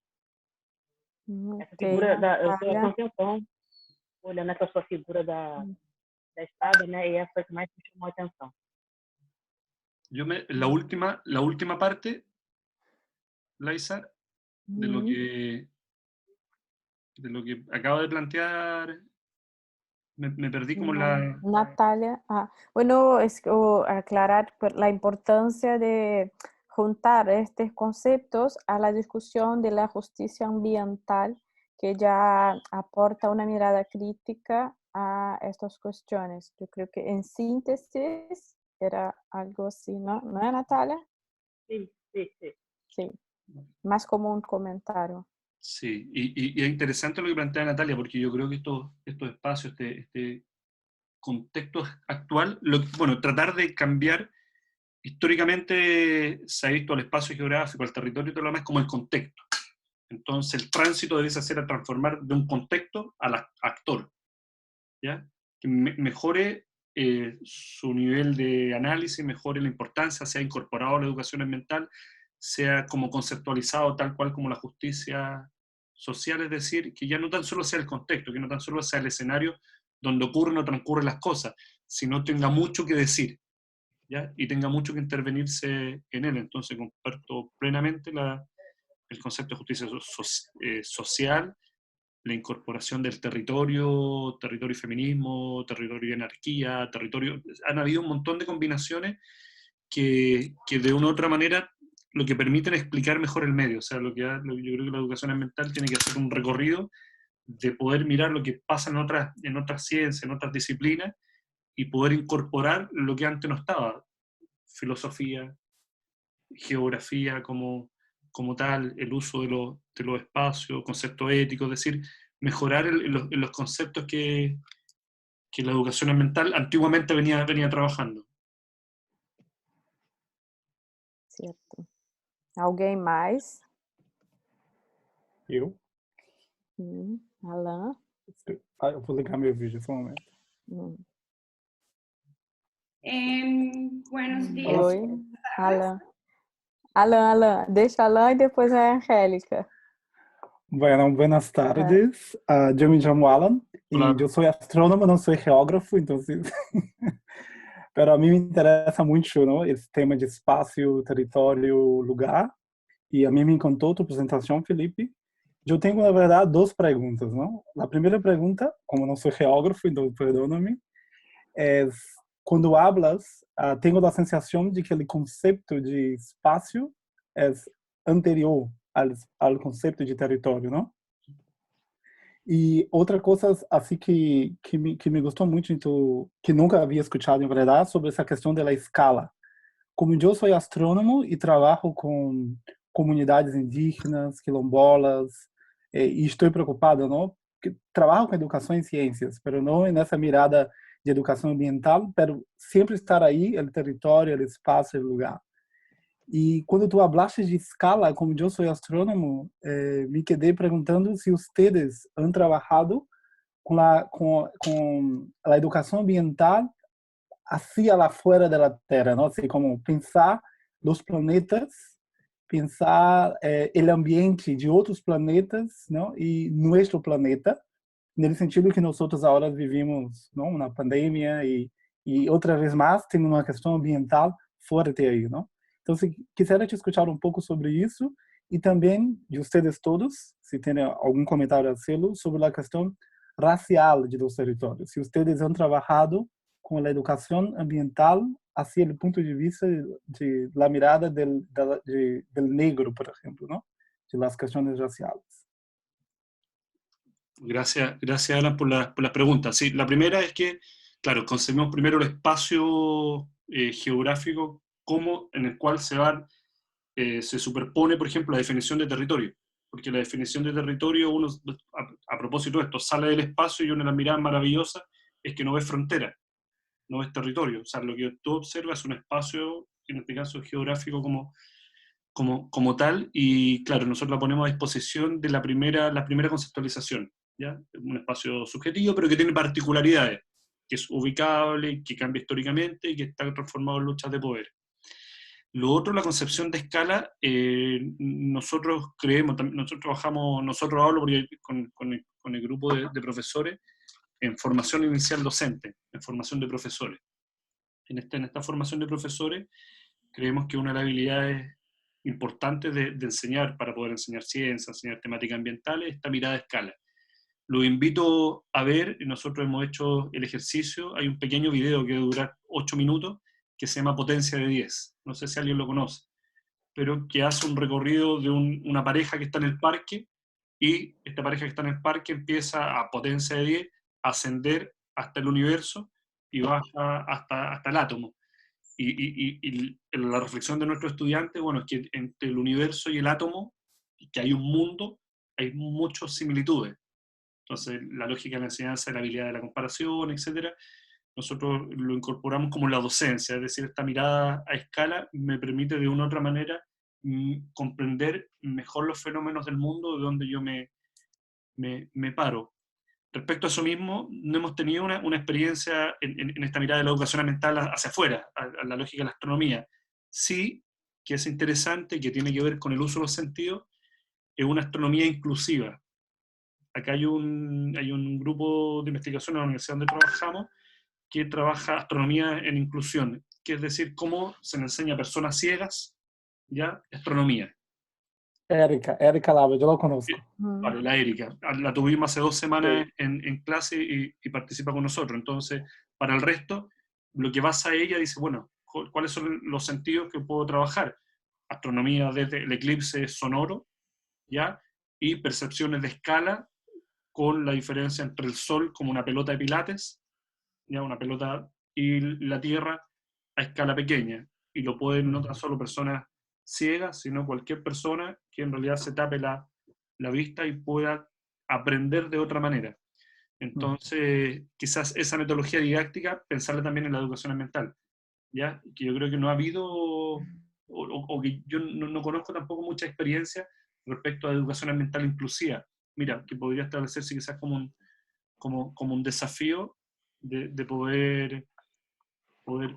Essa Ok, figura eu estou há Natália. um tempão olhando essa sua figura da espada, né? E essa foi a que mais me chamou a atenção. La última parte, Laisa, de lo que acabo de plantear, me perdí como la... Natalia, bueno, es aclarar la importancia de juntar estos conceptos a la discusión de la justicia ambiental, que ya aporta una mirada crítica a estas cuestiones. Yo creo que en síntesis era algo así, ¿no? ¿No es, Natalia? Sí, sí, sí. Sí, más como un comentario. Sí, y es interesante lo que plantea Natalia, porque yo creo que estos espacios, este contexto actual, bueno, tratar de cambiar, históricamente se ha visto al espacio geográfico, al territorio y todo lo demás como el contexto. Entonces el tránsito debe ser a transformar de un contexto al actor, ¿ya? Que mejore su nivel de análisis, mejore la importancia, sea incorporado a la educación ambiental, sea como conceptualizado tal cual como la justicia social, es decir, que ya no tan solo sea el contexto, que no tan solo sea el escenario donde ocurren o transcurren las cosas, sino tenga mucho que decir, ¿ya? Y tenga mucho que intervenirse en él. Entonces comparto plenamente el concepto de justicia social, la incorporación del territorio y feminismo, territorio y anarquía, han habido un montón de combinaciones que de una u otra manera lo que permiten explicar mejor el medio. O sea, yo creo que la educación ambiental tiene que hacer un recorrido de poder mirar lo que pasa en otras ciencias, en otras disciplinas, y poder incorporar lo que antes no estaba, filosofía, geografía como tal, el uso de los espacios, conceptos éticos, es decir, mejorar en los conceptos que la educación ambiental antiguamente venía trabajando. Cierto. ¿Alguien más? Eu? Alan? Eu vou ligar meu vídeo só um momento. Buenos días. Oi, Alan. Alan, deixa Alan e depois a Angélica. Bueno, buenas tardes. Eu me chamo Alan Hola. e eu sou astrônomo, não sou geógrafo, então pero a mim me interessa muito, não, esse tema de espaço, território, lugar. E a mim me encantou a tua apresentação, Felipe. Eu tenho, na verdade, duas perguntas, não? A primeira pergunta, como não sou geógrafo, então perdona-me, é quando hablas, tenho a sensação de que o conceito de espaço é anterior ao conceito de território, não? E outra coisa assim que me gostou muito, então, que nunca havia escutado em verdade, sobre essa questão da escala. Como eu sou astrônomo e trabalho com comunidades indígenas, quilombolas, e estou preocupado, não? Que trabalho com educação em ciências, mas não nessa mirada de educação ambiental, mas sempre estar aí, o território, o espaço, o lugar. E quando tu hablaste de escala, como eu sou astrônomo, me quedei perguntando se vocês han trabalhado com a educação ambiental hacia lá fora da Terra, não? Assim, como pensar os planetas, pensar o ambiente de outros planetas, não? E nosso planeta, no sentido que nós outros agora vivimos, não, uma pandemia e outra vez mais temos uma questão ambiental forte aí, não? Então, se quiser te escutar um pouco sobre isso e também de vocês todos, se tem algum comentário a hacerlo sobre a questão racial de dos territórios, se vocês han trabalhado com a educação ambiental hacia o ponto de vista de la mirada del negro, por exemplo, ¿no? De las cuestiones raciales. Gracias Alan por las preguntas. Sí, la primera es que, claro, concebimos primero el espacio geográfico como en el cual se superpone, por ejemplo, la definición de territorio. Porque la definición de territorio, uno, a propósito de esto, sale del espacio y una de las miradas maravillosas es que no ves frontera, no ves territorio. O sea, lo que tú observas es un espacio, en este caso geográfico como tal, y claro, nosotros la ponemos a disposición de la primera conceptualización, ¿ya? Un espacio subjetivo, pero que tiene particularidades, que es ubicable, que cambia históricamente y que está transformado en luchas de poder. Lo otro, la concepción de escala, nosotros creemos, nosotros trabajamos, nosotros hablo porque con el grupo de profesores, en formación inicial docente, en formación de profesores. En esta formación de profesores, creemos que una de las habilidades importantes de enseñar, para poder enseñar ciencia, enseñar temáticas ambientales, es esta mirada de escala. Lo invito a ver, nosotros hemos hecho el ejercicio, hay un pequeño video que dura 8 minutos, que se llama Potencia de 10, no sé si alguien lo conoce, pero que hace un recorrido de una pareja que está en el parque, y esta pareja que está en el parque empieza a potencia de 10, a ascender hasta el universo, y baja hasta el átomo. Y la reflexión de nuestros estudiantes, bueno, es que entre el universo y el átomo, que hay un mundo, hay muchas similitudes. Entonces, la lógica de la enseñanza, la habilidad de la comparación, etcétera, nosotros lo incorporamos como la docencia, es decir, esta mirada a escala me permite de una u otra manera comprender mejor los fenómenos del mundo de donde yo me paro. Respecto a eso mismo, no hemos tenido una experiencia en esta mirada de la educación ambiental hacia afuera, a la lógica de la astronomía. Sí, que es interesante y que tiene que ver con el uso de los sentidos, es una astronomía inclusiva. Acá hay un grupo de investigación en la universidad donde trabajamos que trabaja astronomía en inclusión, que es decir, cómo se le enseña a personas ciegas, ¿ya? Astronomía. Erika Lava, yo lo conozco. Vale, la Erika. La tuvimos hace 2 semanas en clase y participa con nosotros. Entonces, para el resto, lo que basa ella dice, bueno, ¿cuáles son los sentidos que puedo trabajar? Astronomía desde el eclipse sonoro, ¿ya? Y percepciones de escala, con la diferencia entre el Sol como una pelota de pilates, ¿ya? Una pelota, y la Tierra a escala pequeña. Y lo pueden no tan solo personas ciegas, sino cualquier persona que en realidad se tape la vista y pueda aprender de otra manera. Entonces, quizás esa metodología didáctica, pensarla también en la educación ambiental, ¿ya? Que yo creo que no ha habido, o que yo no conozco tampoco mucha experiencia respecto a educación ambiental inclusiva. Mira, que podría establecerse quizás como un desafío de poder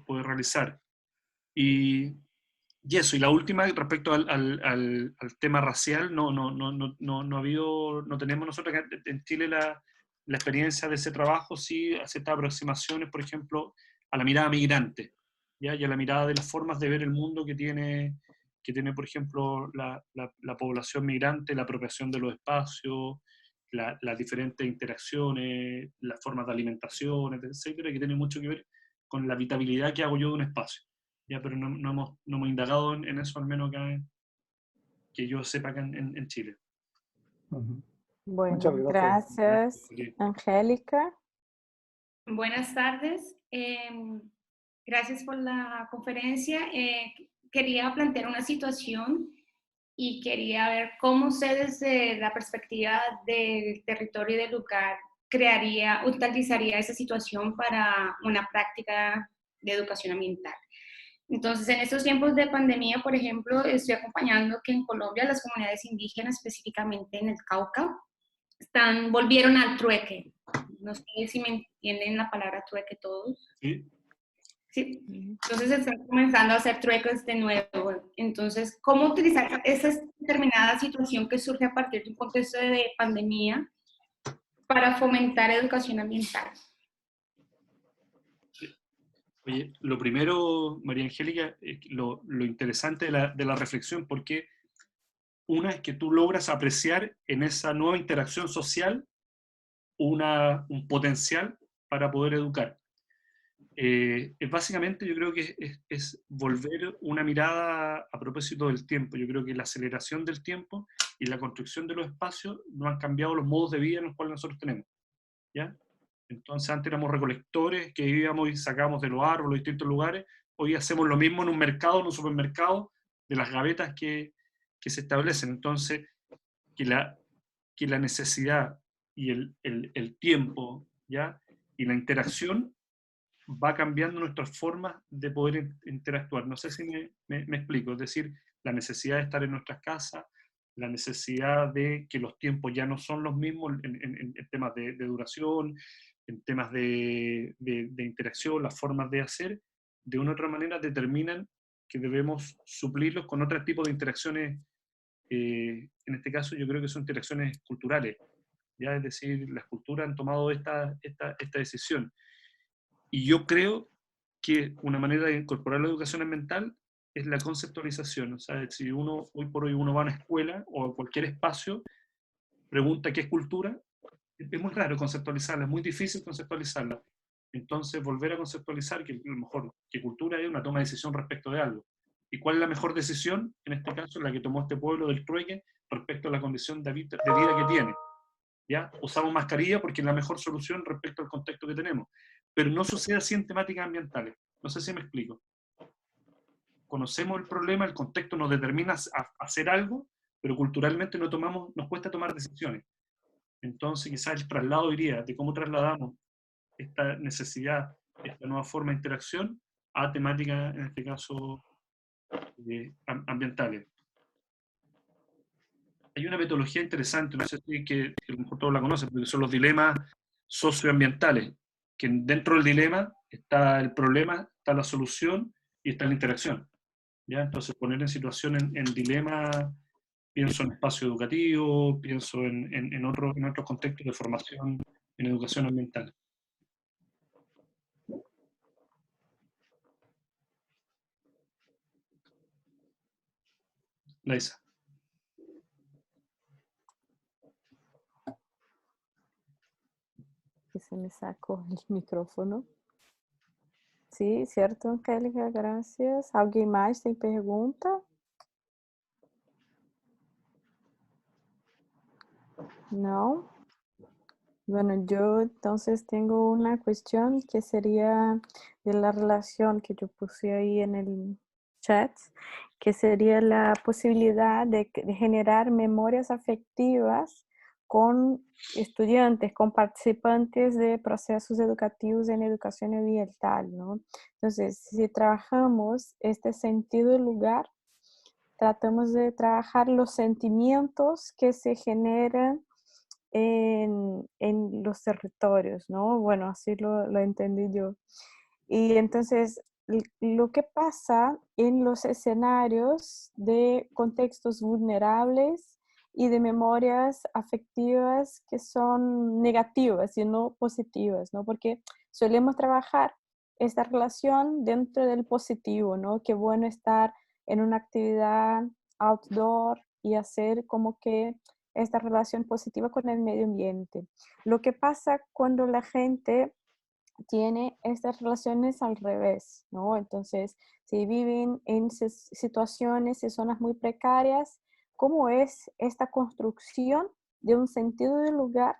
realizar. Y eso, y la última, respecto al tema racial, no ha habido, no tenemos nosotros en Chile la experiencia de ese trabajo, sí, ciertas aproximaciones, por ejemplo, a la mirada migrante, ¿ya? Y a la mirada de las formas de ver el mundo que tiene, por ejemplo, la población migrante, la apropiación de los espacios, las diferentes interacciones, las formas de alimentación, etcétera, que tiene mucho que ver con la habitabilidad que hago yo de un espacio. Ya, pero no hemos indagado en eso, al menos que yo sepa acá en Chile. Bueno, muchas gracias. Angélica. Buenas tardes. Gracias por la conferencia. Quería plantear una situación y quería ver cómo usted, desde la perspectiva del territorio y del lugar, utilizaría esa situación para una práctica de educación ambiental. Entonces, en estos tiempos de pandemia, por ejemplo, estoy acompañando que en Colombia las comunidades indígenas, específicamente en el Cauca, volvieron al trueque. No sé si me entienden la palabra trueque todos. Sí. Sí. Entonces están comenzando a hacer trueques de nuevo. Entonces, ¿cómo utilizar esa determinada situación que surge a partir de un contexto de pandemia para fomentar educación ambiental? Oye, lo primero, María Angélica, lo interesante de la reflexión, porque una es que tú logras apreciar en esa nueva interacción social un potencial para poder educar. Básicamente yo creo que es volver una mirada a propósito del tiempo. Yo creo que la aceleración del tiempo y la construcción de los espacios no han cambiado los modos de vida en los cuales nosotros tenemos, ¿ya? Entonces antes éramos recolectores que íbamos y sacábamos de los árboles, de distintos lugares. Hoy hacemos lo mismo en un mercado, en un supermercado, de las gavetas que se establecen. Entonces, que la necesidad y el tiempo, ¿ya? Y la interacción va cambiando nuestras formas de poder interactuar. No sé si me explico. Es decir, la necesidad de estar en nuestras casas, la necesidad de que los tiempos ya no son los mismos en temas de duración, en temas de interacción, las formas de hacer, de una u otra manera determinan que debemos suplirlos con otros tipos de interacciones. En este caso yo creo que son interacciones culturales, ¿ya? Es decir, las culturas han tomado esta decisión. Y yo creo que una manera de incorporar la educación ambiental es la conceptualización. O sea, si uno, hoy por hoy uno va a una escuela o a cualquier espacio, pregunta qué es cultura, es muy raro conceptualizarla, es muy difícil conceptualizarla. Entonces, volver a conceptualizar que a lo mejor que cultura es una toma de decisión respecto de algo. ¿Y cuál es la mejor decisión? En este caso, la que tomó este pueblo del Trueque respecto a la condición de vida que tiene. ¿Ya? Usamos mascarilla porque es la mejor solución respecto al contexto que tenemos. Pero no sucede así en temáticas ambientales. No sé si me explico. Conocemos el problema, el contexto nos determina a hacer algo, pero culturalmente nos cuesta tomar decisiones. Entonces, quizás el traslado iría de cómo trasladamos esta necesidad, esta nueva forma de interacción a temáticas, en este caso, ambientales. Hay una metodología interesante, no sé si que a lo mejor todos la conocen, porque son los dilemas socioambientales, que dentro del dilema está el problema, está la solución y está la interacción. ¿Ya? Entonces, poner en situación en dilema, pienso en espacio educativo, pienso en otros contextos de formación en educación ambiental. Laisa. Que se me sacó el micrófono. Sí, certo, Angélica, gracias. ¿Alguien más tem pergunta? No. Bueno, yo entonces tengo una cuestión que sería de la relación que yo puse ahí en el chat, que sería la posibilidad de generar memorias afectivas con estudiantes, con participantes de procesos educativos en educación ambiental, ¿no? Entonces, si trabajamos este sentido del lugar, tratamos de trabajar los sentimientos que se generan en los territorios, ¿no? Bueno, así lo entendí yo. Y entonces, lo que pasa en los escenarios de contextos vulnerables y de memorias afectivas que son negativas y no positivas, ¿no? Porque solemos trabajar esta relación dentro del positivo, ¿no? Qué bueno estar en una actividad outdoor y hacer como que esta relación positiva con el medio ambiente. Lo que pasa cuando la gente tiene estas relaciones al revés, ¿no? Entonces, si viven en situaciones y zonas muy precarias, ¿cómo es esta construcción de un sentido de lugar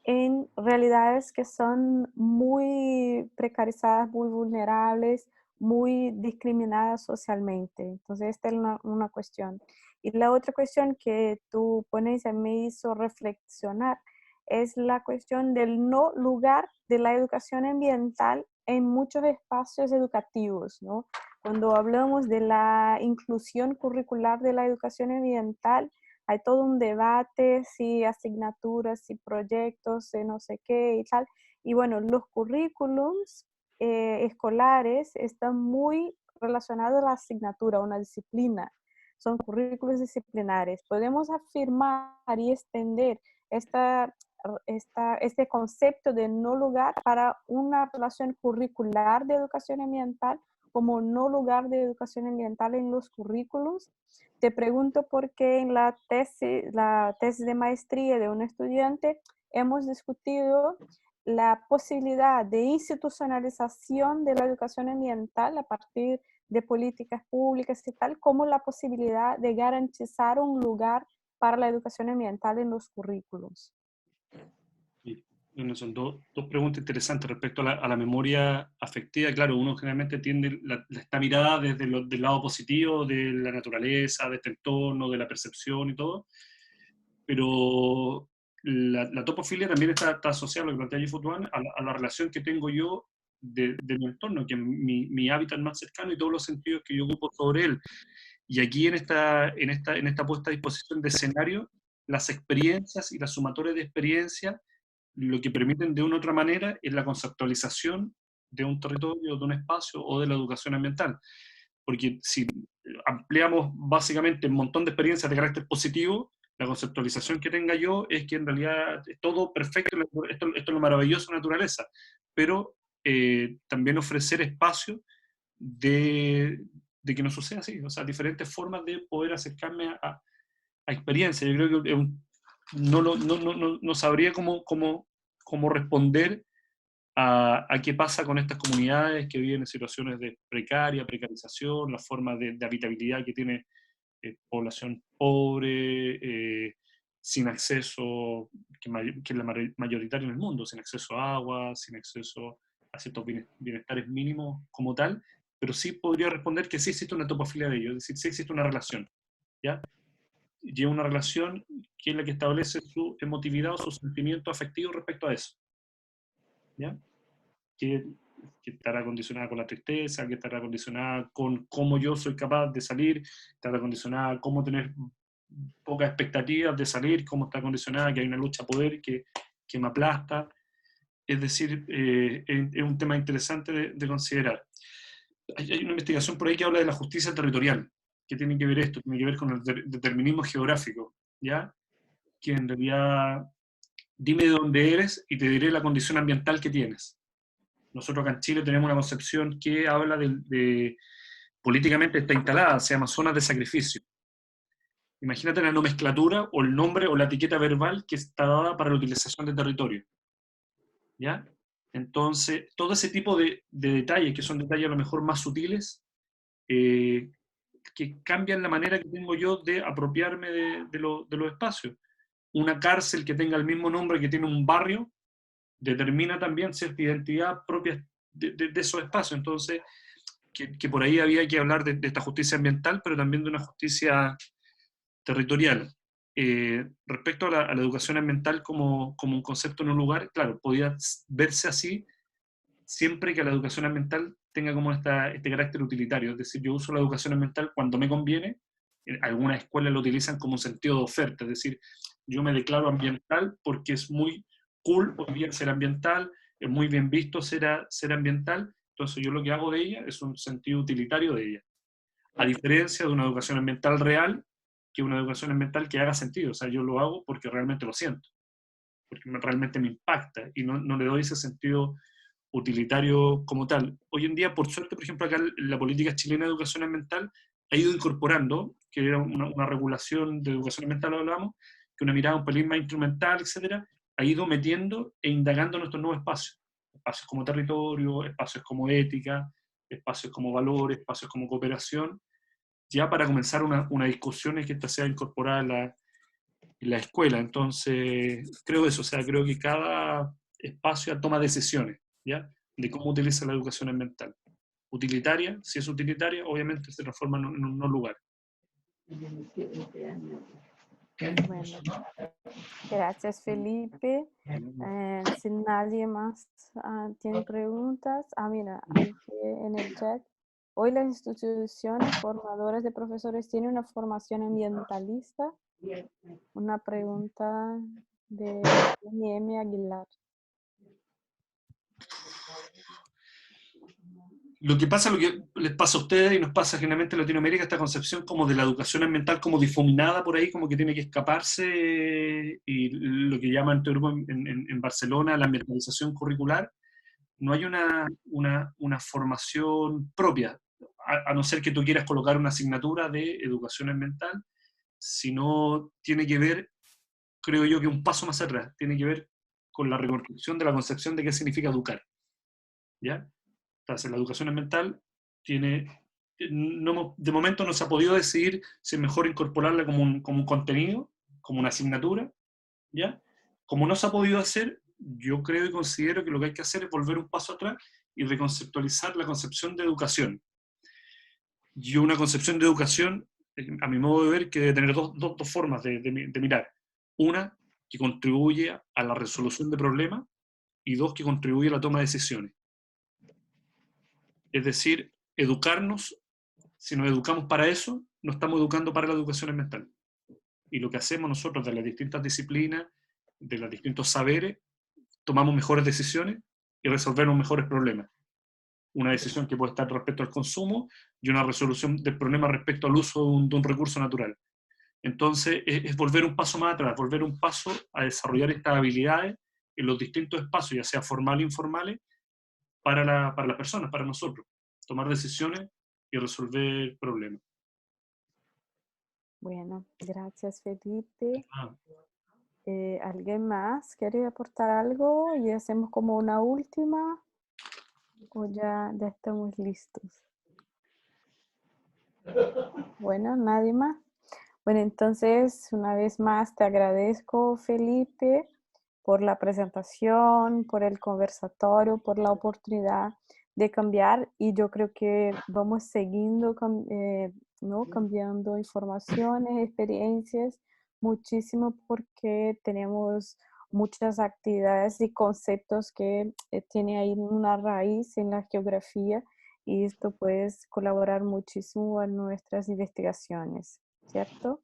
en realidades que son muy precarizadas, muy vulnerables, muy discriminadas socialmente? Entonces, esta es una cuestión. Y la otra cuestión que tu ponencia me hizo reflexionar es la cuestión del no lugar de la educación ambiental en muchos espacios educativos, ¿no? Cuando hablamos de la inclusión curricular de la educación ambiental, hay todo un debate, si asignaturas, si proyectos, si no sé qué y tal. Y bueno, los currículums escolares están muy relacionados a la asignatura, a una disciplina. Son currículos disciplinares. Podemos afirmar y extender este concepto de no lugar para una relación curricular de educación ambiental como no lugar de educación ambiental en los currículos. Te pregunto porque en la tesis de maestría de un estudiante hemos discutido la posibilidad de institucionalización de la educación ambiental a partir de políticas públicas y tal, como la posibilidad de garantizar un lugar para la educación ambiental en los currículos. Bueno, son dos preguntas interesantes respecto a la memoria afectiva. Claro, uno generalmente tiende esta mirada desde del lado positivo, de la naturaleza, de este entorno, de la percepción y todo, pero la topofilia también está asociada, lo que plantea Yifu-Duan, a la relación que tengo yo de mi entorno, que es mi hábitat más cercano y todos los sentidos que yo ocupo sobre él. Y aquí en esta puesta a disposición de escenario, las experiencias y las sumatorias de experiencias lo que permiten de una u otra manera es la conceptualización de un territorio, de un espacio o de la educación ambiental. porque si ampliamos básicamente un montón de experiencias de carácter positivo, la conceptualización que tenga yo es que en realidad es todo perfecto, esto es lo maravilloso de la naturaleza, pero también ofrecer espacio de que no suceda así, o sea, diferentes formas de poder acercarme a experiencias. Yo creo que no sabría cómo responder a qué pasa con estas comunidades que viven en situaciones de precarización, la forma de habitabilidad que tiene población pobre, sin acceso, que es la mayoritaria en el mundo, sin acceso a agua, sin acceso a ciertos bienestares mínimos como tal, pero sí podría responder que sí existe una topofilia de ellos, es decir, sí existe una relación, ¿ya? Y una relación que es la que establece su emotividad o su sentimiento afectivo respecto a eso, ¿ya? Que estará condicionada con la tristeza, que estará condicionada con cómo yo soy capaz de salir, estará condicionada a cómo tener pocas expectativas de salir, cómo está condicionada que hay una lucha a poder que me aplasta. Es decir, es un tema interesante de considerar. Hay una investigación por ahí que habla de la justicia territorial. ¿Qué tiene que ver esto? Tiene que ver con el determinismo geográfico, ¿ya? Que en realidad, dime de dónde eres y te diré la condición ambiental que tienes. Nosotros acá en Chile tenemos una concepción que habla políticamente está instalada, se llama zonas de sacrificio. Imagínate la nomenclatura o el nombre o la etiqueta verbal que está dada para la utilización de territorio, ¿ya? Entonces, todo ese tipo de detalles, que son detalles a lo mejor más sutiles, que cambian la manera que tengo yo de apropiarme de los espacios. Una cárcel que tenga el mismo nombre que tiene un barrio, determina también cierta identidad propia de esos espacios. Entonces, que por ahí había que hablar de esta justicia ambiental, pero también de una justicia territorial. Respecto a la educación ambiental como un concepto en un lugar, claro, podía verse así siempre que la educación ambiental tenga como este carácter utilitario. Es decir, yo uso la educación ambiental cuando me conviene. Algunas escuelas lo utilizan como un sentido de oferta, es decir, yo me declaro ambiental porque es muy cool hoy día ser ambiental, es muy bien visto ser ambiental, entonces yo lo que hago de ella es un sentido utilitario de ella. A diferencia de una educación ambiental real, que una educación ambiental que haga sentido, o sea, yo lo hago porque realmente lo siento, porque realmente me impacta y no le doy ese sentido utilitario como tal. Hoy en día, por suerte, por ejemplo, acá la política chilena de educación ambiental ha ido incorporando, que era una regulación de educación ambiental, lo hablamos, que una mirada un pelín más instrumental, etcétera, ha ido metiendo e indagando en nuestros nuevos espacios. Espacios como territorio, espacios como ética, espacios como valores, espacios como cooperación, ya para comenzar una discusión en que esta sea incorporada en la escuela. Entonces, creo eso, o sea, creo que cada espacio toma decisiones, ¿ya? De cómo utiliza la educación ambiental. Utilitaria, si es utilitaria, obviamente se transforma en un no lugar. Bueno, gracias Felipe. Si nadie más tiene preguntas, mira, aquí en el chat. Hoy las instituciones formadoras de profesores tienen una formación ambientalista. Una pregunta de M. Aguilar. Lo que les pasa a ustedes y nos pasa generalmente en Latinoamérica, esta concepción como de la educación ambiental como difuminada por ahí, como que tiene que escaparse, y lo que llaman en Barcelona la ambientalización curricular. No hay una formación propia, a no ser que tú quieras colocar una asignatura de educación ambiental, sino tiene que ver, creo yo, que un paso más atrás, tiene que ver con la reconstrucción de la concepción de qué significa educar, ¿ya? Entonces, la educación ambiental de momento no se ha podido decidir si es mejor incorporarla como un contenido, como una asignatura, ¿ya? Como no se ha podido hacer, yo creo y considero que lo que hay que hacer es volver un paso atrás y reconceptualizar la concepción de educación. Y una concepción de educación, a mi modo de ver, que debe tener dos formas de mirar. Una, que contribuye a la resolución de problemas, y dos, que contribuye a la toma de decisiones. Es decir, educarnos, si nos educamos para eso, no estamos educando para la educación ambiental. Y lo que hacemos nosotros de las distintas disciplinas, de los distintos saberes, tomamos mejores decisiones y resolvemos mejores problemas. una decisión que puede estar respecto al consumo y una resolución del problema respecto al uso de un recurso natural. Entonces, es volver un paso más atrás, volver un paso a desarrollar estas habilidades en los distintos espacios, ya sea formales o informales, para las personas, para nosotros. Tomar decisiones y resolver problemas. Bueno, gracias Felipe. Ah, ¿Alguien más quiere aportar algo? Y hacemos como una última, o ya estamos listos. Bueno, nadie más. Bueno, entonces, una vez más te agradezco, Felipe, por la presentación, por el conversatorio, por la oportunidad de cambiar, y yo creo que vamos siguiendo, ¿no? Cambiando informaciones, experiencias, muchísimo, porque tenemos muchas actividades y conceptos que tienen ahí una raíz en la geografía, y esto puede colaborar muchísimo en nuestras investigaciones, ¿cierto?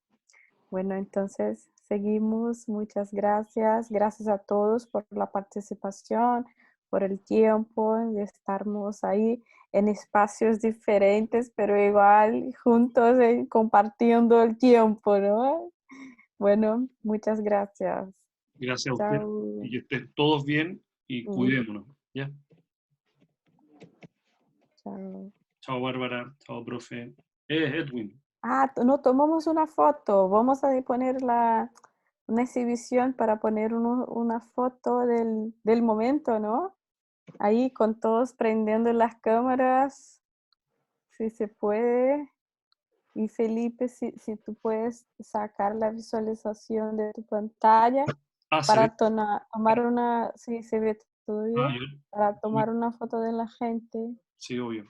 Bueno, entonces seguimos. Muchas gracias. Gracias a todos por la participación, por el tiempo de estarnos ahí en espacios diferentes, pero igual juntos compartiendo el tiempo, ¿no? Bueno, muchas gracias. gracias a usted. Chao. Y que estén todos bien y cuidémonos. ¿Ya? Chao. Chao, Bárbara. Chao, profe. Edwin. Ah, no tomamos una foto. Vamos a poner una exhibición para poner una foto del momento, ¿no? Ahí con todos prendiendo las cámaras, si se puede. Y Felipe, si tú puedes sacar la visualización de tu pantalla ¿Se ve? para tomar una, sí, se ve todo bien, Yo- para tomar una foto de la gente. sí, obvio.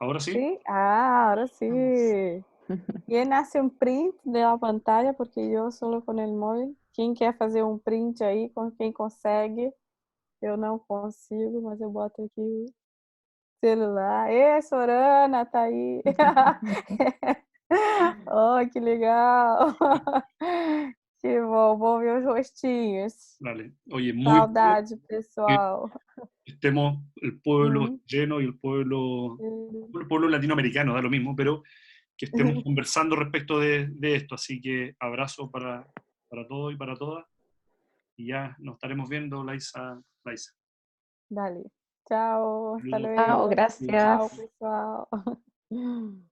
¿Ahora sí? ¿Sí? Ah, ahora sí. ¿Quién hace un print de la pantalla? Porque yo solo con el móvil. ¿Quién quer fazer um print aí? Quem consegue? Eu não consigo, mas eu boto aqui o celular. Ê, Sorana, tá aí. Oh, que legal. Que bom, vou ver os rostinhos. Vale. Oye, Saudade, que pessoal. estemos el pueblo Uhum. lleno y el pueblo latinoamericano, da lo mismo, pero que estemos conversando respecto de esto. Así que abrazo para todos y para todas. Y ya nos estaremos viendo, Laisa. Dale. Tchau, hasta Saludos. luego. Chao, Saludos. Tchau, gracias. pessoal.